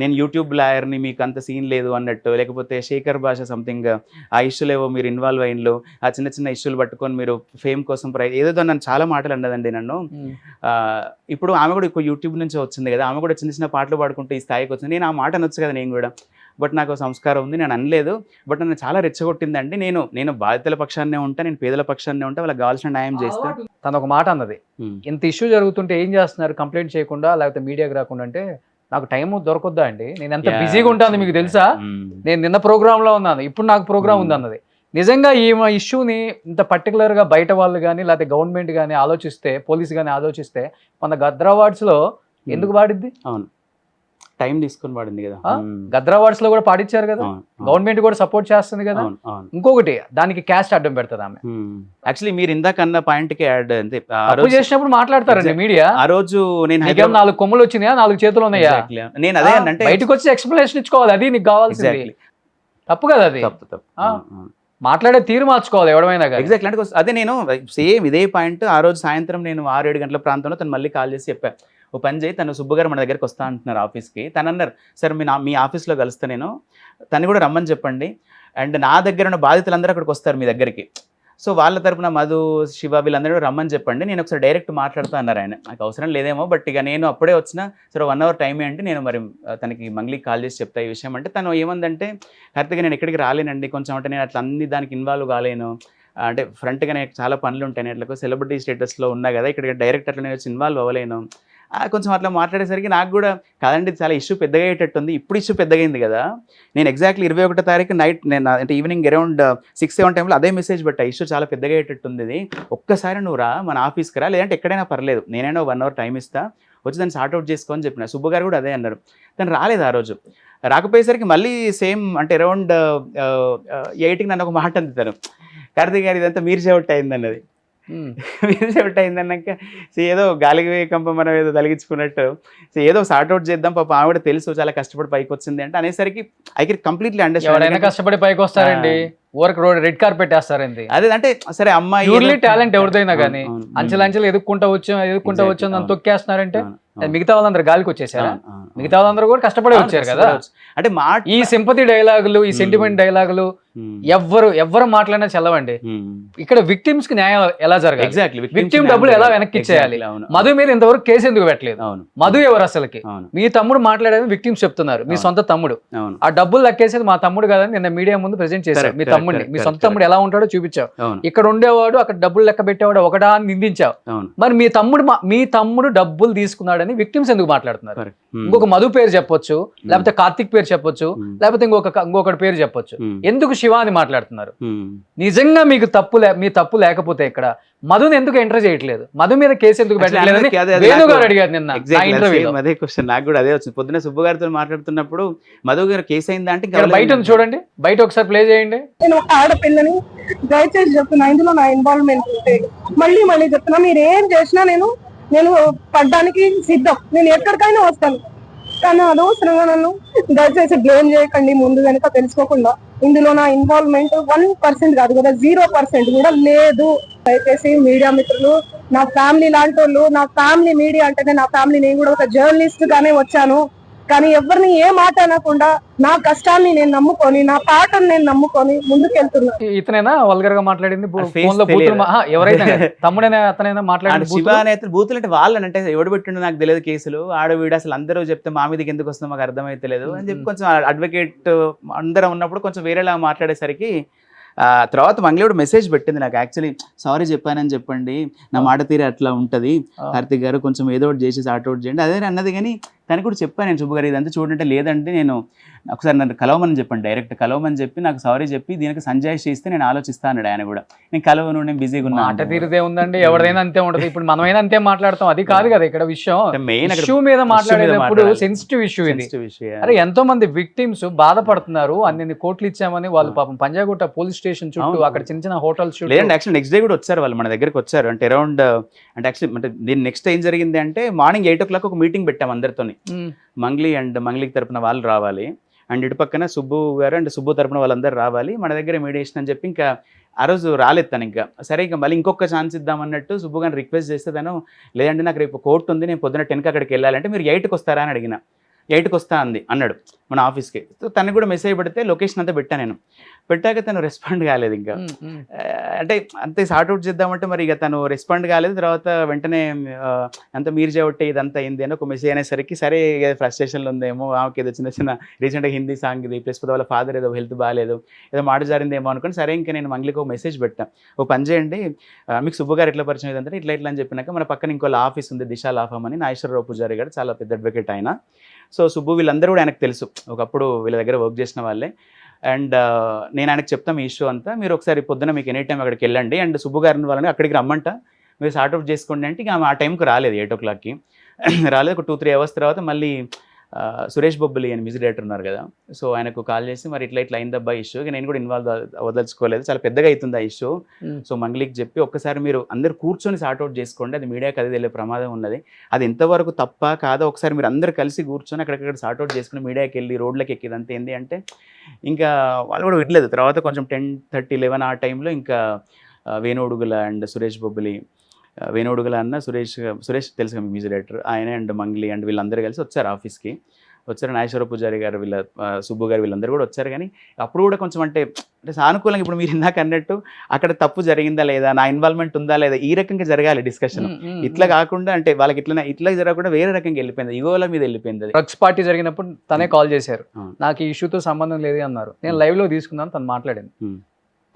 నేను యూట్యూబ్ లాయర్ని మీకు అంత సీన్ లేదు అన్నట్టు, లేకపోతే శేఖర్ భాష సంథింగ్ ఆ ఇష్యూలు ఏవో మీరు ఇన్వాల్వ్ అయిన్లు, ఆ చిన్న ఇష్యూలు పట్టుకొని మీరు ఫేమ్ కోసం ఏదో నన్ను చాలా మాటలు అన్నదండి నన్ను. ఇప్పుడు ఆమె కూడా యూట్యూబ్ నుంచి వచ్చింది కదా, ఆమె కూడా చిన్న పాటలు పాడుకుంటూ ఈ స్థాయికి వచ్చింది. నేను ఆ మాట అనొచ్చు కదా నేను కూడా, బట్ నాకు సంస్కారం ఉంది, నేను అనలేదు. బట్ నన్ను చాలా రెచ్చగొట్టిందండి. నేను బాధితుల పక్షాన్నే ఉంటా, నేను పేదల పక్షాన్నే ఉంటా, వాళ్ళకి కావాల్సిన న్యాయం చేస్తాను. తను ఒక మాట అన్నది, ఇంత ఇష్యూ జరుగుతుంటే ఏం చేస్తున్నారు కంప్లైంట్ చేయకుండా లేకపోతే మీడియాకి రాకుండా అంటే, నాకు టైం దొరకొద్దా అండి, నేను ఎంత బిజీగా ఉంటాను మీకు తెలుసా. నేను నిన్న ప్రోగ్రామ్ లో ఉన్నాను, ఇప్పుడు నాకు ప్రోగ్రామ్ ఉంది అన్నది. నిజంగా ఈ ఇష్యూని ఇంత పర్టికులర్ గా బయట వాళ్ళు కానీ లేకపోతే గవర్నమెంట్ కానీ ఆలోచిస్తే, పోలీస్ కానీ ఆలోచిస్తే, మన గద్ర అవార్డ్స్ లో ఎందుకు పాడిద్ది? అవును, టైం తీసుకొని పడింది కదా. గద్ర అవార్డ్స్ లో కూడా పాడించారు కదా, గవర్నమెంట్ కూడా సపోర్ట్ చేస్తుంది కదా. ఇంకొకటి దానికి క్యాస్ట్ అడ్డం పెడుతుంది ఆమె. యాక్చువల్లీ మీరు ఇందాక అన్న పాయింట్ కి యాడ్ అంతే, తప్పు చేసినప్పుడు మాట్లాడతారండి మీడియా. ఆ రోజు నేను 4 కొమ్ములు వచ్చినాయా, 4 చేతులు ఉన్నాయా, నేను అదే అంటే బయటకు వచ్చి ఎక్స్ప్లెనేషన్ ఇచ్చుకోవాలి, అది నీకు కావాల్సింది. తప్పు కదా అది, మాట్లాడే తీరు మార్చుకోవాలి ఎవడమైనా. ఎగ్జాక్ట్లీ, అంటే అదే నేను సేమ్ ఇదే పాయింట్ ఆ రోజు సాయంత్రం నేను 6-7 గంటల ప్రాంతంలో తను మళ్ళీ కాల్ చేసి చెప్పా, ఓ పని చేయి, తను సుబ్బు గారు మన దగ్గరికి వస్తా అంటున్నారు ఆఫీస్కి. తను అన్నారు, సార్ మీ ఆఫీస్లో కలుస్తా నేను, తను కూడా రమ్మని చెప్పండి, అండ్ నా దగ్గర ఉన్న బాధితులందరూ అక్కడికి వస్తారు మీ దగ్గరికి, సో వాళ్ళ తరపున మధు, శివ వీళ్ళందరూ రమ్మని చెప్పండి, నేను ఒకసారి డైరెక్ట్ మాట్లాడుతూ అన్నారు ఆయన. నాకు అవసరం లేదేమో, బట్ ఇక నేను అప్పుడే వచ్చిన సరే 1 అవర్ టైం ఏంటి, నేను మరి తనకి మంగ్లీకి కాల్ చేసి చెప్తా ఈ విషయం అంటే. తను ఏమందంటే, కార్తీక్ నేను ఎక్కడికి రాలేనండి కొంచెం, అంటే నేను అట్లా అన్ని దానికి ఇన్వాల్వ్ కాలేను, అంటే ఫ్రంట్గానే చాలా పనులు ఉంటాయి, నేను అట్లా సెలబ్రిటీ స్టేటస్లో ఉన్నా కదా, ఇక్కడ డైరెక్ట్ అట్లా నేను వచ్చి ఇన్వాల్వ్ అవ్వలేను, కొంచెం అట్లా మాట్లాడేసరికి నాకు కూడా కాదండి చాలా ఇష్యూ పెద్దగా అయ్యేటట్టుంది, ఇప్పుడు ఇష్యూ పెద్దగైంది కదా. నేను ఎగ్జాక్ట్లీ 21వ తారీఖు నైట్ నేను అంటే ఈవినింగ్ అరౌండ్ 6-7 టైంలో అదే మెసేజ్ పెట్టా, ఇష్యూ చాలా పెద్దగా అయ్యేటట్టుంది, ఇది ఒక్కసారి నువ్వు రా మన ఆఫీస్కి రా, లేదంటే ఎక్కడైనా పర్లేదు, నేనైనా 1 అవర్ టైం ఇస్తా, వచ్చి దాన్ని సార్ట్అవుట్ చేసుకో అని చెప్పిన. సుబ్బు గారు కూడా అదే అన్నారు. తను రాలేదు ఆ రోజు. రాకపోయేసరికి మళ్ళీ సేమ్ అంటే అరౌండ్ 8కి నన్ను ఒక మాట అందుతాను, కార్తీక్ గారు ఇదంతా మీరు చెవట్ అయింది అన్నది. మీరు చెవట్ అయిందన్నాక ఏదో గాలికి కంప మనం ఏదో తలిగించుకున్నట్టు ఏదో సార్ట్అవుట్ చేద్దాం, పాప ఆవిడ తెలుసు చాలా కష్టపడి పైకి వచ్చింది అంటే అనేసరికి ఐ కెన్ కంప్లీట్లీ అండర్స్టాండ్. కష్టపడి పైకి వస్తారండి, రోడ్ రెడ్ కార్పెట్ వేస్తారండి. అదే అంటే సరే అమ్మాయి టాలెంట్ ఎవరిదైనా కానీ అంచెలంచెలు ఎదుక్కుంటా వచ్చాం అని తొక్కేస్తున్నారంటే మిగతా వాళ్ళందరూ గాలికి వచ్చేసారా? మిగతా వాళ్ళందరూ కూడా కష్టపడి వచ్చారు కదా. అంటే ఈ సింపతి డైలాగులు, ఈ సెంటిమెంట్ డైలాగులు ఎవ్వరు మాట్లాడినా చల్లవండి. ఇక్కడ విక్టిమ్స్ కి న్యాయం ఎలా జరగాలి, ఎగ్జాక్ట్లీ విక్టిమ్ డబ్బులు ఎలా వెనక్కి ఇచ్చేయాలి. మధు మీద ఇంతవరకు కేసు ఎందుకు పెట్టలేదు? మధు ఎవరు అసలుకి? మీ తమ్ముడు మాట్లాడేది విక్టిమ్స్ చెప్తున్నారు, మీ సొంత తమ్ముడు. ఆ డబ్బులు లెక్కేసేది మా తమ్ముడు కాదని నిన్న మీడియా ముందు ప్రెజెంట్ చేశారు. మీ తమ్ముడిని, మీ సొంత తమ్ముడు ఎలా ఉంటాడో చూపించావు. ఇక్కడ ఉండేవాడు అక్కడ డబ్బులు లెక్క పెట్టేవాడు ఒకటా అని నిందించావు. మరి మీ తమ్ముడు డబ్బులు తీసుకున్నాడని విక్టిమ్స్ ఎందుకు మాట్లాడుతున్నారు? ఇంకొక మధు పేరు చెప్పొచ్చు, లేకపోతే కార్తిక్ పేరు చెప్పొచ్చు, లేకపోతే ఇంకొకటి పేరు చెప్పొచ్చు. ఎందుకు శివ అని మాట్లాడుతున్నారు? నిజంగా మీకు మీ తప్పు లేకపోతే ఇక్కడ మధుని ఎందుకు ఎంటర్ చేయట్లేదు? మధు మీద కేసు ఎందుకు పెట్టలేదని వేణు గారు అడిగారు నిన్న ఇంటర్వ్యూలో. అదే క్వశ్చన్ నాకు కూడా అదే వచ్చింది. పొద్దున్న సుబ్బు గారితో మాట్లాడుతున్నప్పుడు మధు గారు కేసు అయిందా అంటే బయట ఉంది చూడండి, బయట ఒకసారి ప్లే చేయండి. నేను ఒక ఆడపిల్లని దయచేసి చెప్తున్నా, ఇందులో నా ఇన్వాల్వ్మెంట్ ఉంటే మళ్ళీ చెప్తున్నా, మీరు ఏం చేసినా నేను పడ్డానికి సిద్ధం, నేను ఎక్కడికైనా వస్తాను. కానీ అనవసరంగా నన్ను దయచేసి బ్లేమ్ చేయకండి, ముందు వెనక తెలుసుకోకుండా. ఇందులో నా ఇన్వాల్వ్మెంట్ 1% కాదు కదా, 0% కూడా లేదు. దయచేసి మీడియా మిత్రులు, నా ఫ్యామిలీ లాంటి వాళ్ళు, నా ఫ్యామిలీ మీడియా అంటేనే నా ఫ్యామిలీ, నేను కూడా ఒక జర్నలిస్ట్ గానే వచ్చాను. కానీ ఎవరిని ఏ మాట అనకుండా నా కష్టాన్ని నేను నమ్ముకొని, నా పాటను నేను నమ్ముకొని ముందుకెళ్తున్నా. ఇతనైనా వల్గర్ గా మాట్లాడింది ఎవరైనా తమ్ముడైనా అతనైనా మాట్లాడింది శివ అనే బూతులు అంటే వాళ్ళనంటే ఎవడు పెట్టిండో నాకు తెలియదు, కేసులు ఆడవీడు అసలు అందరూ చెప్తే మా మీదకి ఎందుకు వస్తుందో మాకు అర్థమైతలేదు అని చెప్పి కొంచెం అడ్వకేట్ అందరం ఉన్నప్పుడు కొంచెం వేరేలా మాట్లాడేసరికి తర్వాత మంగళూరు మెసేజ్ పెట్టింది నాకు, యాక్చువల్లీ సారీ చెప్పానని చెప్పండి, నా మాట తీరే అట్లా ఉంటుంది, కార్తీక్ గారు కొంచెం ఏదో ఒకటి చేసి సార్ట్అవుట్ చేయండి అదే అన్నది. కానీ తనకు కూడా చెప్పాను నేను, సుబ్బు గారు ఇదంతా చూడంటే లేదంటే నేను ఒకసారి నన్ను కలవమని చెప్పండి, డైరెక్ట్ కలవమని చెప్పి నాకు సారీ చెప్పి దీనికి సంజాయిష్ చేస్తే నేను ఆలోచిస్తా అన్నాడు ఆయన కూడా. నేను కలవను, నేను బిజీగా ఉన్నా. మాట తీరుదే ఉందండి, ఎవరైనా అంతే ఉంటుంది. ఇప్పుడు మనమైనా అంతే మాట్లాడతాం, అది కాదు కదా ఇక్కడ విషయం. మెయిన్ ఇష్యూ మీద మాట్లాడేటప్పుడు సెన్సిటివ్ ఇష్యూ ఇది. అరే ఎంతో మంది విక్టిమ్స్ బాధపడుతున్నారు, అన్ని కోట్లు ఇచ్చామని వాళ్ళు పాపం పంజాగుట్ట పోలీస్ స్టేషన్ చుట్టూ అక్కడ చిన్న హోటల్స్ చుట్టూ. లేదండి యాక్చువల్ నెక్స్ట్ డే కూడా వచ్చారు వాళ్ళు, మన దగ్గరికి వచ్చారు. అంటే అరౌండ్ అంటే యాక్చువల్లీ అంటే దీని నెక్స్ట్ ఏం జరిగింది అంటే మార్నింగ్ 8 o'clock ఒక మీటింగ్ పెట్టాం అందరితోని. మంగ్లీకి తరపున వాళ్ళు రావాలి, అండ్ ఇటు పక్కన సుబ్బు గారు అండ్ సుబ్బు తరపున వాళ్ళందరూ రావాలి, మన దగ్గర మీడియేషన్ అని చెప్పి ఇంకా ఆ రోజు రాలేదు తను. ఇంకా సరే ఇంకా మళ్ళీ ఇంకొక ఛాన్స్ ఇద్దాం అన్నట్టు సుబ్బు గారిని రిక్వెస్ట్ చేస్తే తను లేదంటే నాకు రేపు కోర్టు ఉంది, నేను పొద్దున 10కి అక్కడికి వెళ్ళాలంటే మీరు 8కి వస్తారా అని అడిగిన. 8కి వస్తా అన్నాడు మన ఆఫీస్కి. సో తనకు కూడా మెసేజ్ పెడితే లొకేషన్ అంతా పెట్టాను నేను. పెట్టాక తను రెస్పాండ్ కాలేదు ఇంకా. అంటే అంతే సార్ట్అవుట్ చేద్దామంటే మరి ఇక తను రెస్పాండ్ కాలేదు. తర్వాత వెంటనే అంత మీరు చేయబట్టే ఇదంతా అయింది అని ఒక మెసేజ్ అనేసరికి సరే ఫ్రస్ట్రేషన్లో ఉందేమో, ఆమెకి ఏదో చిన్న చిన్న రీసెంట్గా హిందీ సాంగ్ ఇది ప్లస్ వాళ్ళ ఫాదర్ ఏదో హెల్త్ బాగాలేదు, ఏదో మాట జారిందేమో అనుకుని సరే ఇంకా నేను మంగ్లీకి ఒక మెసేజ్ పెట్టాను, ఒక పని చేయండి మీకు సుబ్బు గారు ఎట్లా పరిచయం ఇదంటే ఇట్లా ఇట్లా అని చెప్పినాక మన పక్కన ఇంకో ఆఫీస్ ఉంది దిశా లా ఫర్మ్ అని, నాగేశ్వరరావు పూజారి గారు చాలా పెద్ద అడ్వకేట్ ఆయన. సో సుబ్బు వీళ్ళందరూ కూడా ఆయనకు తెలుసు, ఒకప్పుడు వీళ్ళ దగ్గర వర్క్ చేసిన వాళ్ళే. అండ్ నేను ఆయనకు చెప్తాం ఈ ఇష్యూ అంతా, మీరు ఒకసారి పొద్దున మీకు ఎనీ టైం అక్కడికి వెళ్ళండి అండ్ సుబ్బు గారిని వాళ్ళని అక్కడికి రమ్మంట, మీరు సార్ట్అవుట్ చేసుకోండి అంటే ఇక ఆ టైంకి రాలేదు, 8 o'clockకి రాలేదు. ఒక 2-3 hours తర్వాత మళ్ళీ సురేష్ బొబ్బులి అని మ్యూజిక్ డైరెక్టర్ ఉన్నారు కదా, సో ఆయనకు కాల్ చేసి మరి ఇట్లా ఇట్లా అయిందబ్బా ఇష్యూ, నేను కూడా ఇన్వాల్వ్ వదలుచుకోలేదు, చాలా పెద్దగా అవుతుంది ఆ ఇష్యూ, సో మంగ్లీకి చెప్పి ఒక్కసారి మీరు అందరు కూర్చొని సార్ట్అవుట్ చేసుకోండి, అది మీడియాకి అది వెళ్ళే ప్రమాదం ఉన్నది, అది ఎంతవరకు తప్ప కాదో ఒకసారి మీరు అందరు కలిసి కూర్చొని అక్కడక్కడ సార్ట్అవుట్ చేసుకుని మీడియాకి వెళ్ళి రోడ్లకి ఎక్కిదంతా ఏంటి అంటే ఇంకా వాళ్ళు కూడా విడలేదు. తర్వాత కొంచెం 10:30-11 ఆ టైంలో ఇంకా వేణుడుగుల అండ్ సురేష్ బొబ్బులి, వేణుడుగుల అన్న సురేష్ తెలుసు కదా మ్యూజిక్ డైరెక్టర్, ఆయన అండ్ మంగ్లీ అండ్ వీళ్ళందరూ కలిసి వచ్చారు ఆఫీస్కి, వచ్చారు. నాగేశ్వర పూజారి గారు వీళ్ళ సుబ్బు గారు వీళ్ళందరూ కూడా వచ్చారు. కానీ అప్పుడు కూడా కొంచెం అంటే సానుకూలంగా ఇప్పుడు మీరు ఇందాక అన్నట్టు అక్కడ తప్పు జరిగిందా లేదా, నా ఇన్వాల్వ్మెంట్ ఉందా లేదా, ఈ రకంగా జరగాలి డిస్కషన్. ఇట్లా కాకుండా అంటే వాళ్ళకి ఇట్లా జరగకుండా వేరే రకంగా వెళ్ళిపోయింది, ఇగోల మీద వెళ్ళిపోయింది. డ్రగ్స్ పార్టీ జరిగినప్పుడు తనే కాల్ చేశారు, నాకు ఈ ఇష్యూతో సంబంధం లేదు అన్నారు, నేను లైవ్లో తీసుకున్నాను, తను మాట్లాడింది.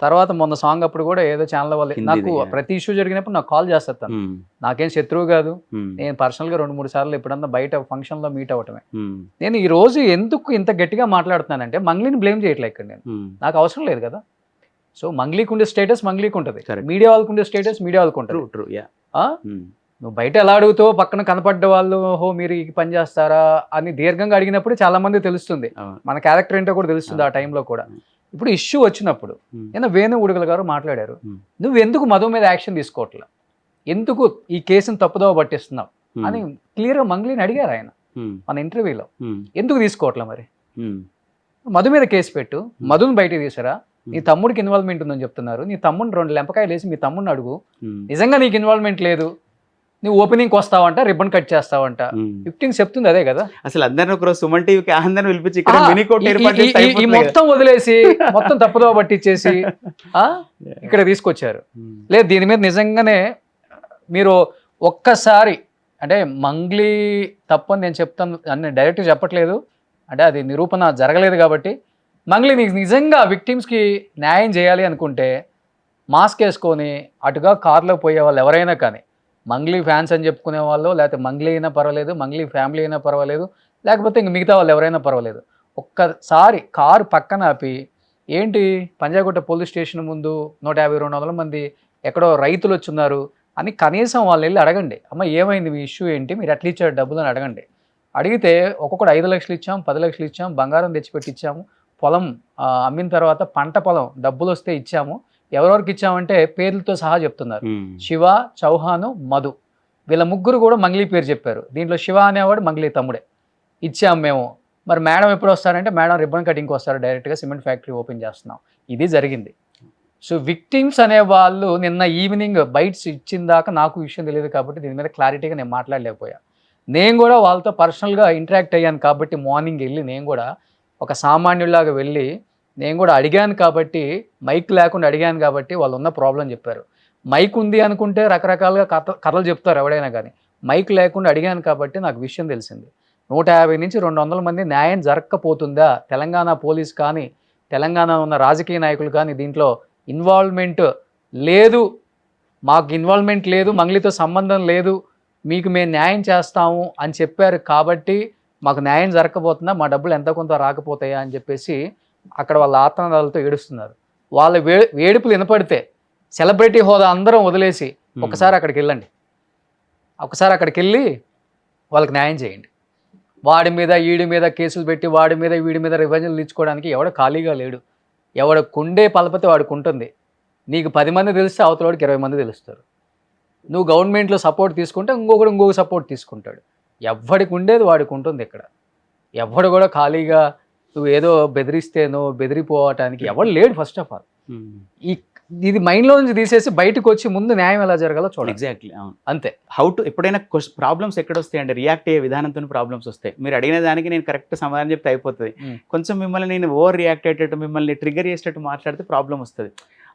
తర్వాత మొన్న సాంగ్ అప్పుడు కూడా ఏదో ఛానల్ వాళ్ళు నాకు ప్రతి ఇష్యూ జరిగినప్పుడు నాకు కాల్ చేస్తారు, తను నాకేం శత్రువు కాదు, నేను పర్సనల్గా 2-3 సార్లు ఎప్పుడన్నా బయట ఫంక్షన్లో మీట్ అవ్వటమే. నేను ఈ రోజు ఎందుకు ఇంత గట్టిగా మాట్లాడుతున్నానంటే మంగ్లీని బ్లేమ్ చేయట్లే ఇక్కడ నేను, నాకు అవసరం లేదు కదా. సో మంగ్లీకి ఉండే స్టేటస్ మంగ్లీకి ఉంటుంది, మీడియా వాళ్ళకు ఉండే స్టేటస్ మీడియా వాళ్ళకు ఉంటుంది. నువ్వు బయట ఎలా అడుగుతావో పక్కన కనపడ్డ వాళ్ళు హో మీరు ఈ పని చేస్తారా అని దీర్ఘంగా అడిగినప్పుడు చాలా మంది తెలుస్తుంది, మన క్యారెక్టర్ ఏంటో కూడా తెలుస్తుంది ఆ టైంలో కూడా. ఇప్పుడు ఇష్యూ వచ్చినప్పుడు నేను వేణుగుడుగుల గారు మాట్లాడారు, నువ్వు ఎందుకు మధు మీద యాక్షన్ తీసుకోవట్లా, ఎందుకు ఈ కేసును తప్పుదోవ పట్టిస్తున్నావు అని క్లియర్గా మంగ్లీని అడిగారు ఆయన మన ఇంటర్వ్యూలో, ఎందుకు తీసుకోవట్లా మరి మధు మీద కేసు పెట్టు, మధుని బయటకు తీసారా, నీ తమ్ముడికి ఇన్వాల్వ్మెంట్ ఉందని చెప్తున్నారు, నీ తమ్ముడిని 2 లెంపకాయలు వేసి మీ తమ్ముడిని అడుగు, నిజంగా నీకు ఇన్వాల్వ్మెంట్ లేదు, నువ్వు ఓపెనింగ్ వస్తావంట, రిబ్బన్ కట్ చేస్తావంట, ఫిఫ్టీన్ చెప్తుంది అదే కదా. అసలు అందరిని ఒకరోజు సుమన్ టీవీకి అందరిని పిలిపించి ఇక్కడ మినీ కోర్ట్ ఏర్పాటు చేస్తే ఈ మొత్తం వదిలేసి మొత్తం తప్పుదోవ పట్టించేసి ఇక్కడ తీసుకొచ్చారు. లేదు దీని మీద నిజంగానే మీరు ఒక్కసారి అంటే మంగ్లీ తప్పని నేను చెప్తాను అని డైరెక్ట్ చెప్పట్లేదు, అంటే అది నిరూపణ జరగలేదు కాబట్టి మంగ్లీ నీకు నిజంగా విక్టిమ్స్కి న్యాయం చేయాలి అనుకుంటే మాస్క్ వేసుకొని అటుగా కార్లో పోయే వాళ్ళు ఎవరైనా కానీ, మంగ్లీ ఫ్యాన్స్ అని చెప్పుకునే వాళ్ళు, లేకపోతే మంగ్లీ అయినా పర్వాలేదు, మంగ్లీ ఫ్యామిలీ అయినా పర్వాలేదు, లేకపోతే ఇంక మిగతా వాళ్ళు ఎవరైనా పర్వాలేదు, ఒక్కసారి కారు పక్కన ఆపి ఏంటి పంజాగుట్ట పోలీస్ స్టేషన్ ముందు 150-200 మంది ఎక్కడో రైతులు వచ్చున్నారు అని కనీసం వాళ్ళు వెళ్ళి అడగండి, అమ్మ ఏమైంది మీ ఇష్యూ ఏంటి, మీరు ఎట్లా ఇచ్చారు డబ్బులు అని అడగండి. అడిగితే ఒక్కొక్కడు 5 లక్షలు ఇచ్చాం, 10 లక్షలు ఇచ్చాం, బంగారం తెచ్చిపెట్టి ఇచ్చాము, పొలం అమ్మిన తర్వాత పంట పొలం డబ్బులు వస్తే ఇచ్చాము, ఎవరెవరికి ఇచ్చామంటే పేర్లతో సహా చెప్తున్నారు, శివ, చౌహాను, మధు, వీళ్ళ ముగ్గురు కూడా మంగ్లీ పేరు చెప్పారు. దీంట్లో శివ అనేవాడు మంగ్లీ తమ్ముడే. ఇచ్చాము మేము, మరి మేడం ఎప్పుడు వస్తారంటే మేడం రిబ్బన్ కటింగ్కి వస్తారు, డైరెక్ట్గా సిమెంట్ ఫ్యాక్టరీ ఓపెన్ చేస్తున్నాం, ఇది జరిగింది. సో విక్టిమ్స్ అనే వాళ్ళు నిన్న ఈవినింగ్ బైట్స్ ఇచ్చిన దాకా నాకు విషయం తెలియదు కాబట్టి దీని మీద క్లారిటీగా నేను మాట్లాడలేకపోయా. నేను కూడా వాళ్ళతో పర్సనల్గా ఇంటరాక్ట్ అయ్యాను కాబట్టి మార్నింగ్ వెళ్ళి నేను కూడా ఒక సామాన్యులాగా వెళ్ళి నేను కూడా అడిగాను కాబట్టి, మైక్ లేకుండా అడిగాను కాబట్టి వాళ్ళు ఉన్న ప్రాబ్లం చెప్పారు. మైక్ ఉంది అనుకుంటే రకరకాలుగా కథలు చెప్తారు ఎవడైనా కానీ, మైక్ లేకుండా అడిగాను కాబట్టి నాకు విషయం తెలిసింది. 150-200 మంది న్యాయం జరగకపోతుందా, తెలంగాణ పోలీస్ కానీ తెలంగాణ ఉన్న రాజకీయ నాయకులు కానీ దీంట్లో ఇన్వాల్వ్మెంట్ లేదు, మాకు ఇన్వాల్వ్మెంట్ లేదు, మంగ్లీతో సంబంధం లేదు, మీకు మేము న్యాయం చేస్తాము అని చెప్పారు కాబట్టి మాకు న్యాయం జరగకపోతుందా, మా డబ్బులు ఎంత కొంత రాకపోతాయా అని చెప్పేసి అక్కడ వాళ్ళ ఆత్మనాదాలతో ఏడుస్తున్నారు. వాళ్ళ వేడుపులు వినపడితే సెలబ్రిటీ హోదా అందరం వదిలేసి ఒకసారి అక్కడికి వెళ్ళండి, ఒకసారి అక్కడికి వెళ్ళి వాళ్ళకి న్యాయం చేయండి. వాడి మీద వీడి మీద కేసులు పెట్టి వాడి మీద వీడి మీద రివెంజ్లు తీర్చుకోవడానికి ఎవడ ఖాళీగా లేడు, ఎవడ కుండే పలపతి వాడికి ఉంటుంది. నీకు 10 మంది తెలిస్తే అవతలవాడికి 20 మంది తెలుస్తారు. నువ్వు గవర్నమెంట్లో సపోర్ట్ తీసుకుంటే ఇంకొక సపోర్ట్ తీసుకుంటాడు. ఎవడికి ఉండేది వాడికి ఉంటుంది. ఇక్కడ ఎవడు కూడా ఖాళీగా నువ్వు ఏదో బెదిరిస్తేనో బెదిరిపోవటానికి ఎవడు లేడు. ఫస్ట్ ఆఫ్ ఆల్ ఈ ఇది మైండ్ లో నుంచి తీసేసి బయటకు వచ్చి ముందు న్యాయం ఎలా జరగాలో చూడండి. ఎగ్జాక్ట్లీ, అవును. అంతే. హౌ టు ఎప్పుడైనా ప్రాబ్లమ్స్ ఎక్కడ వస్తాయండి, రియాక్ట్ అయ్యే విధానంతో ప్రాబ్లమ్స్ వస్తాయి. మీరు అడిగిన దానికి నేను కరెక్ట్ సమాధానం చెప్తే అయిపోతుంది. కొంచెం మిమ్మల్ని నేను ఓవర్ రియాక్ట్ అయ్యేటట్టు, మిమ్మల్ని ట్రిగర్ చేసేటట్టు మాట్లాడితే ప్రాబ్లం వస్తుంది.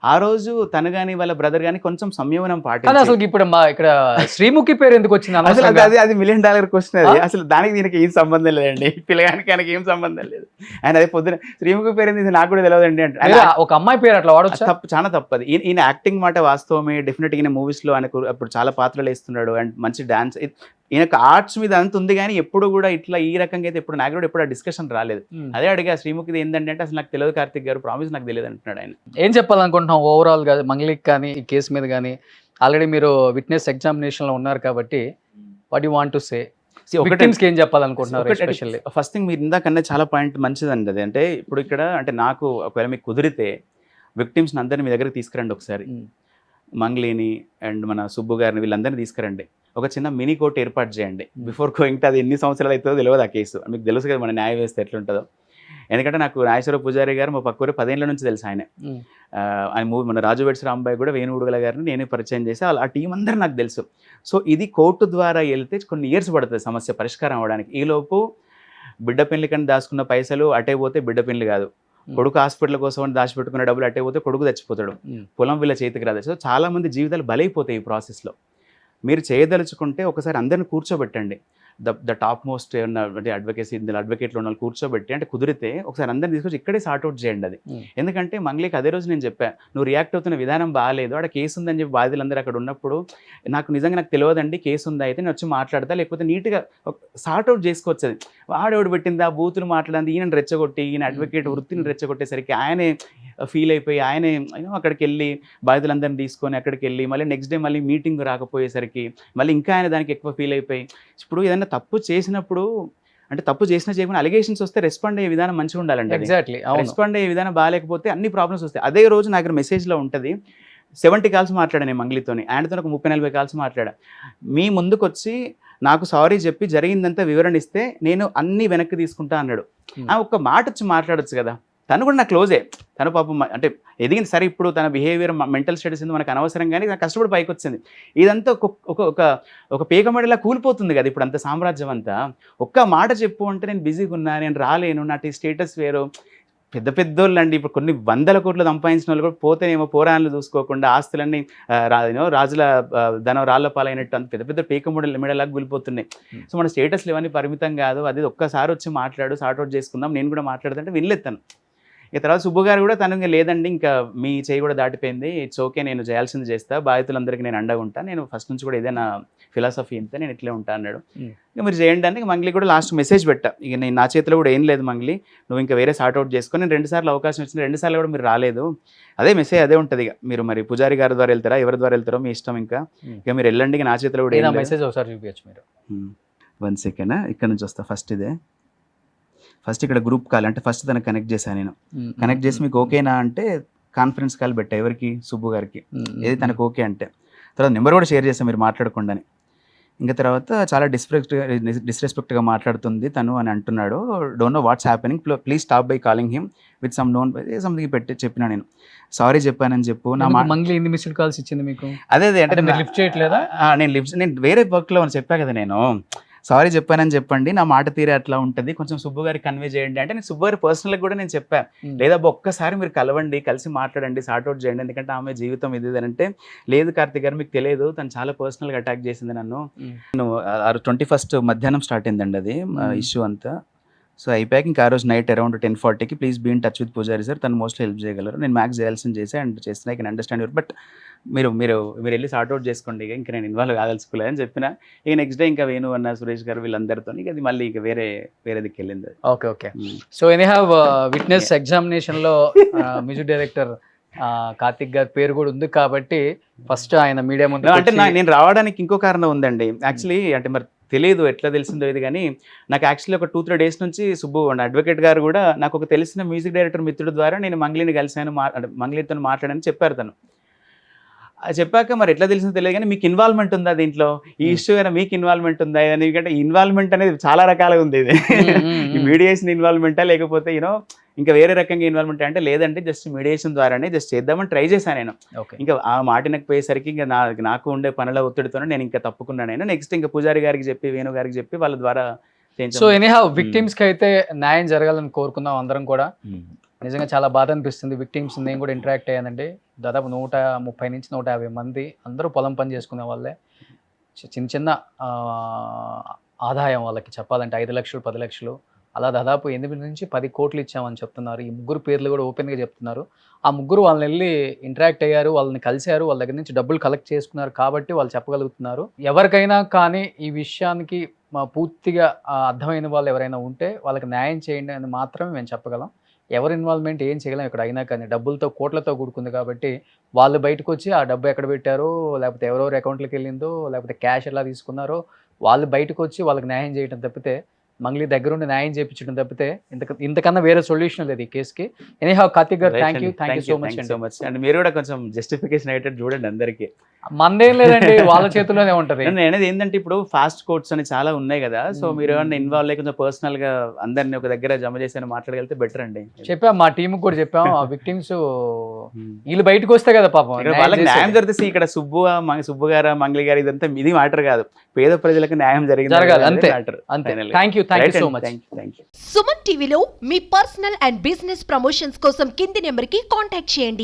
ఆ రోజు తను కానీ వాళ్ళ బ్రదర్ కానీ కొంచెం సంయమనం కానీ పాటించాలి. అసలు ఇప్పుడు మా ఇక్కడ శ్రీముఖి పేరు ఎందుకు వచ్చింది అసలు అనవసరంగా? అది $1 million క్వశ్చన్. అది అసలు దానికి దీనికి ఏం సంబంధం లేదండి. పిల్లగానికి ఆయనకి ఏం సంబంధం లేదు. ఆయన అదే పొద్దున శ్రీముఖి పేరు ఏంది నాకు కూడా తెలియదండి అంటే లేదా ఒక అమ్మాయి పేరు అట్లా వాడొచ్చా? తప్పు, చాలా తప్పది. ఈయన యాక్టింగ్ మాట వాస్తవమే. డెఫినెట్ ఈయన మూవీస్ లో ఆయనకు అప్పుడు చాలా పాత్రలు వేస్తున్నాడు అండ్ మంచి డాన్స్. ఈయనకు ఆర్ట్స్ మీద అంత ఉంది కానీ ఎప్పుడు కూడా ఇట్లా ఈ రకంగా అయితే ఎప్పుడు నాకు కూడా ఎప్పుడు ఆ డిస్కషన్ రాలేదు. అదే అడిగా శ్రీముఖిది ఏంటంటే అసలు నాకు తెలియదు కార్తిక్ గారు, ప్రామిస్ నాకు తెలియదు అంటున్నాడు ఆయన. ఏం చెప్పాలనుకుంటున్నాం ఓవరాల్ గా మంగ్లీకి కానీ ఈ కేసు మీద కానీ? ఆల్రెడీ మీరు విట్నెస్ ఎగ్జామినేషన్ లో ఉన్నారు కాబట్టి what you want to say? Victims కి ఏం చెప్పాలనుకుంటున్నారు ఎస్పెషల్లీ? ఫస్ట్ థింగ్, మీరు ఇందాకన్నా చాలా పాయింట్ మంచిదండి అది. అంటే ఇప్పుడు ఇక్కడ అంటే నాకు ఒకవేళ మీకు కుదిరితే విక్టిమ్స్ అందరిని మీ దగ్గరికి తీసుకురండి ఒకసారి. మంగ్లీని అండ్ మన సుబ్బు గారిని వీళ్ళందరినీ తీసుకురండి. ఒక చిన్న మినీ కోర్ట్ ఏర్పాటు చేయండి బిఫోర్ గోయింగ్ టు. అది ఎన్ని సంవత్సరాలు అవుతుందో తెలియదు ఆ కేసు. మీకు తెలుసు కదా మన న్యాయ వ్యవస్థ ఎట్లుంటుందో. ఎందుకంటే నాకు నాగేశ్వర పూజారి గారు మా పక్కూరే 10 ఏళ్ళ నుంచి తెలుసు. ఆయన మూవీ మన రాజు వెడ్స్ రాంబాయ్ కూడా వేణుగుడుగల గారిని నేనే పరిచయం చేసి ఆ టీం అందరూ నాకు తెలుసు. సో ఇది కోర్టు ద్వారా వెళ్తే కొన్ని ఇయర్స్ పడుతుంది సమస్య పరిష్కారం అవ్వడానికి. ఈలోపు బిడ్డ పెళ్లి కన్నా దాచుకున్న పైసలు అటే పోతే బిడ్డ పెళ్లి కాదు, కొడుకు హాస్పిటల్ కోసం అని దాచిపెట్టుకున్న డబ్బులు అట్టే పోతే కొడుకు చచ్చిపోతాడు, పొలం వీళ్ళ చేతికి రాదు. సో చాలా మంది జీవితాలు బలైపోతాయి ఈ ప్రాసెస్లో. మీరు చేయదలుచుకుంటే ఒకసారి అందరిని కూర్చోబెట్టండి. ద టాప్ మోస్ట్ అంటే అడ్వకేసీ అడ్వకేట్లు ఉన్న వాళ్ళు కూర్చోబెట్టి, అంటే కుదిరితే ఒకసారి అందరిని తీసుకొచ్చి ఇక్కడే సార్ట్అవుట్ చేయండి అది. ఎందుకంటే మంగ్లీకి అదే రోజు నేను చెప్పాను, నువ్వు రియాక్ట్ అవుతున్న విధానం బాగాలేదు, అక్కడ కేసు ఉందని చెప్పి బాధితులందరూ అక్కడ ఉన్నప్పుడు నాకు తెలియదండి కేసు ఉందా, అయితే నేను వచ్చి మాట్లాడతా, లేకపోతే నీట్గా సార్ట్అవుట్ చేసుకోవచ్చు. అది వాడెవడు పెట్టిందా బూతులు మాట్లాడింది, ఈయన రెచ్చగొట్టి ఈయన అడ్వకేట్ వృత్తిని రెచ్చగొట్టేసరికి ఆయనే ఫీల్ అయిపోయి ఆయనే అక్కడికి వెళ్ళి బాధితులందరినీ తీసుకొని అక్కడికి వెళ్ళి మళ్ళీ నెక్స్ట్ డే మళ్ళీ మీటింగ్ రాకపోయేసరికి మళ్ళీ ఇంకా ఆయన దానికి ఎక్కువ ఫీల్ అయిపోయి. ఇప్పుడు ఏదైనా తప్పు చేసినప్పుడు అంటే తప్పు చేసినా చేయకుండా అలిగేషన్స్ వస్తే రెస్పాండ్ అయ్యే విధానం మంచిగా ఉండాలండి. ఎగ్జాక్ట్లీ, రెస్పాండ్ అయ్యే విధానం బాగాలేకపోతే అన్ని ప్రాబ్లమ్స్ వస్తాయి. అదే రోజు నాకు మెసేజ్లో ఉంటుంది 70 కాల్స్ మాట్లాడాను మంగ్లీతోని, ఆయనతో ఒక 30-40 కాల్స్ మాట్లాడా. మీ ముందుకు వచ్చి నాకు సారీ చెప్పి జరిగిందంతా వివరణ ఇస్తే నేను అన్ని వెనక్కి తీసుకుంటా అన్నాడు. ఒక్క మాట వచ్చి మాట్లాడొచ్చు కదా. తను కూడా నా క్లోజే, తను పాపం అంటే ఎదిగింది సరే. ఇప్పుడు తన బిహేవియర్ మెంటల్ స్టడీస్ ఉంది మనకు అనవసరం, కానీ నాకు కష్టపడి పైకి వచ్చింది. ఇదంతా ఒక పేకమడిలా కూలిపోతుంది కదా ఇప్పుడు అంత సామ్రాజ్యం అంతా. ఒక్క మాట చెప్పు అంటే నేను బిజీగా ఉన్నా, నేను రాలేను, నా స్టేటస్ వేరు. పెద్ద పెద్దోళ్ళు అండి, ఇప్పుడు కొన్ని 100 కోట్లు సంపాదించిన వాళ్ళు కూడా పోతేనేమో పోరాణాలు చూసుకోకుండా ఆస్తులన్నీ రాజుల ధనం రాళ్ల పాలైనట్టు అంత పెద్ద పెద్ద మెడలాగా కూలిపోతున్నాయి. సో మన స్టేటస్లు ఇవన్నీ పరిమితం కాదు. అది ఒక్కసారి వచ్చి మాట్లాడు, సార్ట్అవుట్ చేసుకుందాం, నేను కూడా మాట్లాడుతుంటే వినలేస్తాను. ఇక తర్వాత సుబ్బు గారు కూడా తను లేదండి ఇంకా మీ చేయి కూడా దాటిపోయింది, ఇట్స్ ఓకే, నేను చేయాల్సింది చేస్తా, బాధితులందరికీ నేను అండగా ఉంటాను, నేను ఫస్ట్ నుంచి కూడా ఏదైనా ఫిలాసఫీ ఇంతే, నేను ఇట్లే ఉంటా అన్నాడు. ఇక మీరు చేయండి అని మంగ్లీ కూడా లాస్ట్ మెసేజ్ పెట్టా. ఇక నేను నా చేతిలో కూడా ఏం లేదు మంగ్లీ, నువ్వు ఇంకా వేరే సార్ట్అవుట్ చేసుకొని, నేను 2 సార్లు అవకాశం వచ్చింది, 2 సార్లు కూడా మీరు రాలేదు. అదే మెసేజ్ అదే ఉంటుంది. ఇక మీరు మరి పూజారి గారి ద్వారా వెళ్తారా ఎవరి ద్వారా వెళ్తారో మీ ఇష్టం. ఇంకా మీరు వెళ్ళండి, ఇక నా చేతిలో కూడా మెసేజ్ ఒకసారి చూపించచ్చు మీరు. 1 సెకండ్ ఇక్కడ నుంచి వస్తా. ఫస్ట్ ఇక్కడ గ్రూప్ కాల్ అంటే ఫస్ట్ తనకు కనెక్ట్ చేశాను నేను. కనెక్ట్ చేసి మీకు ఓకేనా అంటే కాన్ఫరెన్స్ కాల్ పెట్టా ఎవరికి, సుబ్బు గారికి. ఏది తనకు ఓకే అంటే తర్వాత నెంబర్ కూడా షేర్ చేస్తాను మీరు మాట్లాడుకోండి. ఇంకా తర్వాత చాలా డిస్రెస్పెక్ట్గా మాట్లాడుతుంది తను అని అంటున్నాడు. Don't know what's happening, please stop by calling him with some known something పెట్టి చెప్పినా. నేను సారీ చెప్పానని చెప్పు. నా మంగ్లీ ఎన్ని మిస్డ్ కాల్స్ ఇచ్చింది మీకు? అదే అంటే మీరు లిఫ్ట్ చేయట్లేదా? నేను వేరే వర్క్లో చెప్పా కదా, నేను సారీ చెప్పానని చెప్పండి, నా మాట తీరే అట్లా ఉంటుంది, కొంచెం సుబ్బు గారికి కన్వే చేయండి అంటే నేను సుబ్బు గారి పర్సనల్గా కూడా నేను చెప్పాను, లేదా ఒక్కసారి మీరు కలవండి, కలిసి మాట్లాడండి, సార్ట్అవుట్ చేయండి, ఎందుకంటే ఆమె జీవితం ఇది అంటే. లేదు కార్తిక్ గారు మీకు తెలియదు, తను చాలా పర్సనల్గా అటాక్ చేసింది నన్ను. నేను 21st మధ్యాహ్నం స్టార్ట్ అయిందండి అది ఇష్యూ అంతా. సో అయిపోయాక ఇంకా ఆ రోజు నైట్ అరౌండ్ 10:40కి please be in touch with Pujari sir, తను మోస్ట్లీ హెల్ప్ చేయగలరు, నేను మ్యాక్స్ చేయాల్సింది చేసి అండ్ చేస్తున్నా, I can understand your, but మీరు వెళ్ళి సార్ట్అవుట్ చేసుకోండి, ఇంకా నేను ఇన్వాల్వ్ కాదలుచుకోలేదు అని చెప్పిన. ఇక నెక్స్ట్ డే ఇంకా వేణు అన్న సురేష్ గారు వీళ్ళందరితో ఇక అది మళ్ళీ ఇక వేరేదికి వెళ్ళింది. ఓకే. సో ఎనీహౌ విట్నెస్ ఎగ్జామినేషన్లో మ్యూజిక్ డైరెక్టర్ కార్తిక్ గారి పేరు కూడా ఉంది కాబట్టి ఫస్ట్ ఆయన మీడియా ముందు అంటే నేను రావడానికి ఇంకో కారణం ఉందండి యాక్చువల్లీ. అంటే మరి తెలియదు ఎట్లా తెలిసిందో ఇది, కానీ నాకు యాక్చువల్లీ ఒక 2-3 డేస్ నుంచి సుబ్బు అడ్వకేట్ గారు కూడా నాకు ఒక తెలిసిన మ్యూజిక్ డైరెక్టర్ మిత్రుడు ద్వారా నేను మంగ్లీని కలిసాను, మంగ్లీతో మాట్లాడని చెప్పారు. తను చెప్పాక మరి ఎట్లా తెలిసిందో తెలియదు, కానీ మీకు ఇన్వాల్వ్మెంట్ ఉందా దీంట్లో, ఈ ఇష్యూ అయినా మీకు ఇన్వాల్వ్మెంట్ ఉందా, ఎందుకంటే ఇన్వాల్వ్మెంట్ అనేది చాలా రకాలుగా ఉంది. ఇది ఈ మీడియేషన్ ఇన్వాల్వ్మెంటా లేకపోతే ఇంకా వేరే రకంగా ఇన్వాల్వ్మెంట్ అంటే లేదంటే జస్ట్ మీడియేషన్ ద్వారానే జస్ట్ చేద్దామని ట్రై చేశాను నేను. ఓకే. ఇంకా ఆ మాట పోయేసరికి ఇంకా నాకు ఉండే పనుల ఒత్తిడితోనే నేను ఇంకా తప్పుకున్నాను. నేను నెక్స్ట్ ఇంకా పూజారి గారికి చెప్పి వేణు గారికి చెప్పి వాళ్ళ ద్వారా సో ఎనీహౌ విక్టిమ్స్ కి అయితే న్యాయం జరగాలని కోరుకుందాం అందరం కూడా. నిజంగా చాలా బాధ అనిపిస్తుంది. విక్టిమ్స్ నేను కూడా ఇంటరాక్ట్ అయ్యానండి. దాదాపు 130 నుంచి 150 మంది అందరూ పొలం పని చేసుకునే వాళ్ళే. చిన్న చిన్న ఆదాయం వాళ్ళకి చెప్పాలంటే 5 లక్షలు 10 లక్షలు అలా దాదాపు 8 నుంచి 10 కోట్లు ఇచ్చామని చెప్తున్నారు. ఈ ముగ్గురు పేర్లు కూడా ఓపెన్గా చెప్తున్నారు. ఆ ముగ్గురు వాళ్ళని వెళ్ళి ఇంటరాక్ట్ అయ్యారు, వాళ్ళని కలిశారు, వాళ్ళ దగ్గర నుంచి డబ్బులు కలెక్ట్ చేసుకున్నారు కాబట్టి వాళ్ళు చెప్పగలుగుతున్నారు. ఎవరికైనా కానీ ఈ విషయానికి పూర్తిగా అర్థమైన వాళ్ళు ఎవరైనా ఉంటే వాళ్ళకి న్యాయం చేయండి అని మాత్రమే మేము చెప్పగలం. ఎవరి ఇన్వాల్వ్మెంట్ ఏం చేయలేం ఇక్కడ అయినా కానీ. డబ్బులతో కోట్లతో కూడుకుంది కాబట్టి వాళ్ళు బయటకు వచ్చి ఆ డబ్బు ఎక్కడ పెట్టారో, లేకపోతే ఎవరెవరు అకౌంట్లోకి వెళ్ళిందో, లేకపోతే క్యాష్ ఎలా తీసుకున్నారో వాళ్ళు బయటకు వచ్చి వాళ్ళకి న్యాయం చేయడం తప్పితే, మంగ్లీ దగ్గరుండి న్యాయం చేయించడం తప్పితే ఇంతకన్నా వేరే సొల్యూషన్ లేదు ఈ కేసుకి. ఎనీహౌ కార్తిక్ గారు thank you so much. And మీరు కూడా కొంచెం జస్టిఫికేషన్ అయ్యేటట్టు చూడండి అందరికీ. మందేం లేదండి, వాళ్ళ చేతుల్లోనే ఉంటది. నేను అనేది ఏంటంటే ఇప్పుడు ఫాస్ట్ కోర్ట్స్ అని చాలా ఉన్నాయి కదా, సో మీరు ఏమన్నా ఇన్వాల్వ్ అయ్యి కొంచెం పర్సనల్ గా అందరిని ఒక దగ్గర జమ చేసి మాట్లాడగలిగితే బెటర్ అండి. చెప్పాం, మా టీం కూడా చెప్పాం. ఆ విక్టిమ్స్ వీళ్ళు బయటకు వస్తే కదా పాపం వాళ్ళకి న్యాయం జరిగితే ఇక్కడ సుబ్బు గారు మంగ్లీ గారు ఇదంతా ఇది మ్యాటర్ కాదు, పేద ప్రజలకు న్యాయం జరగాలి అంతే. Thank you so much. Suman టీవీలో మీ పర్సనల్ అండ్ బిజినెస్ ప్రమోషన్స్ కోసం కింది నెంబర్కి కాంటాక్ట్ చేయండి.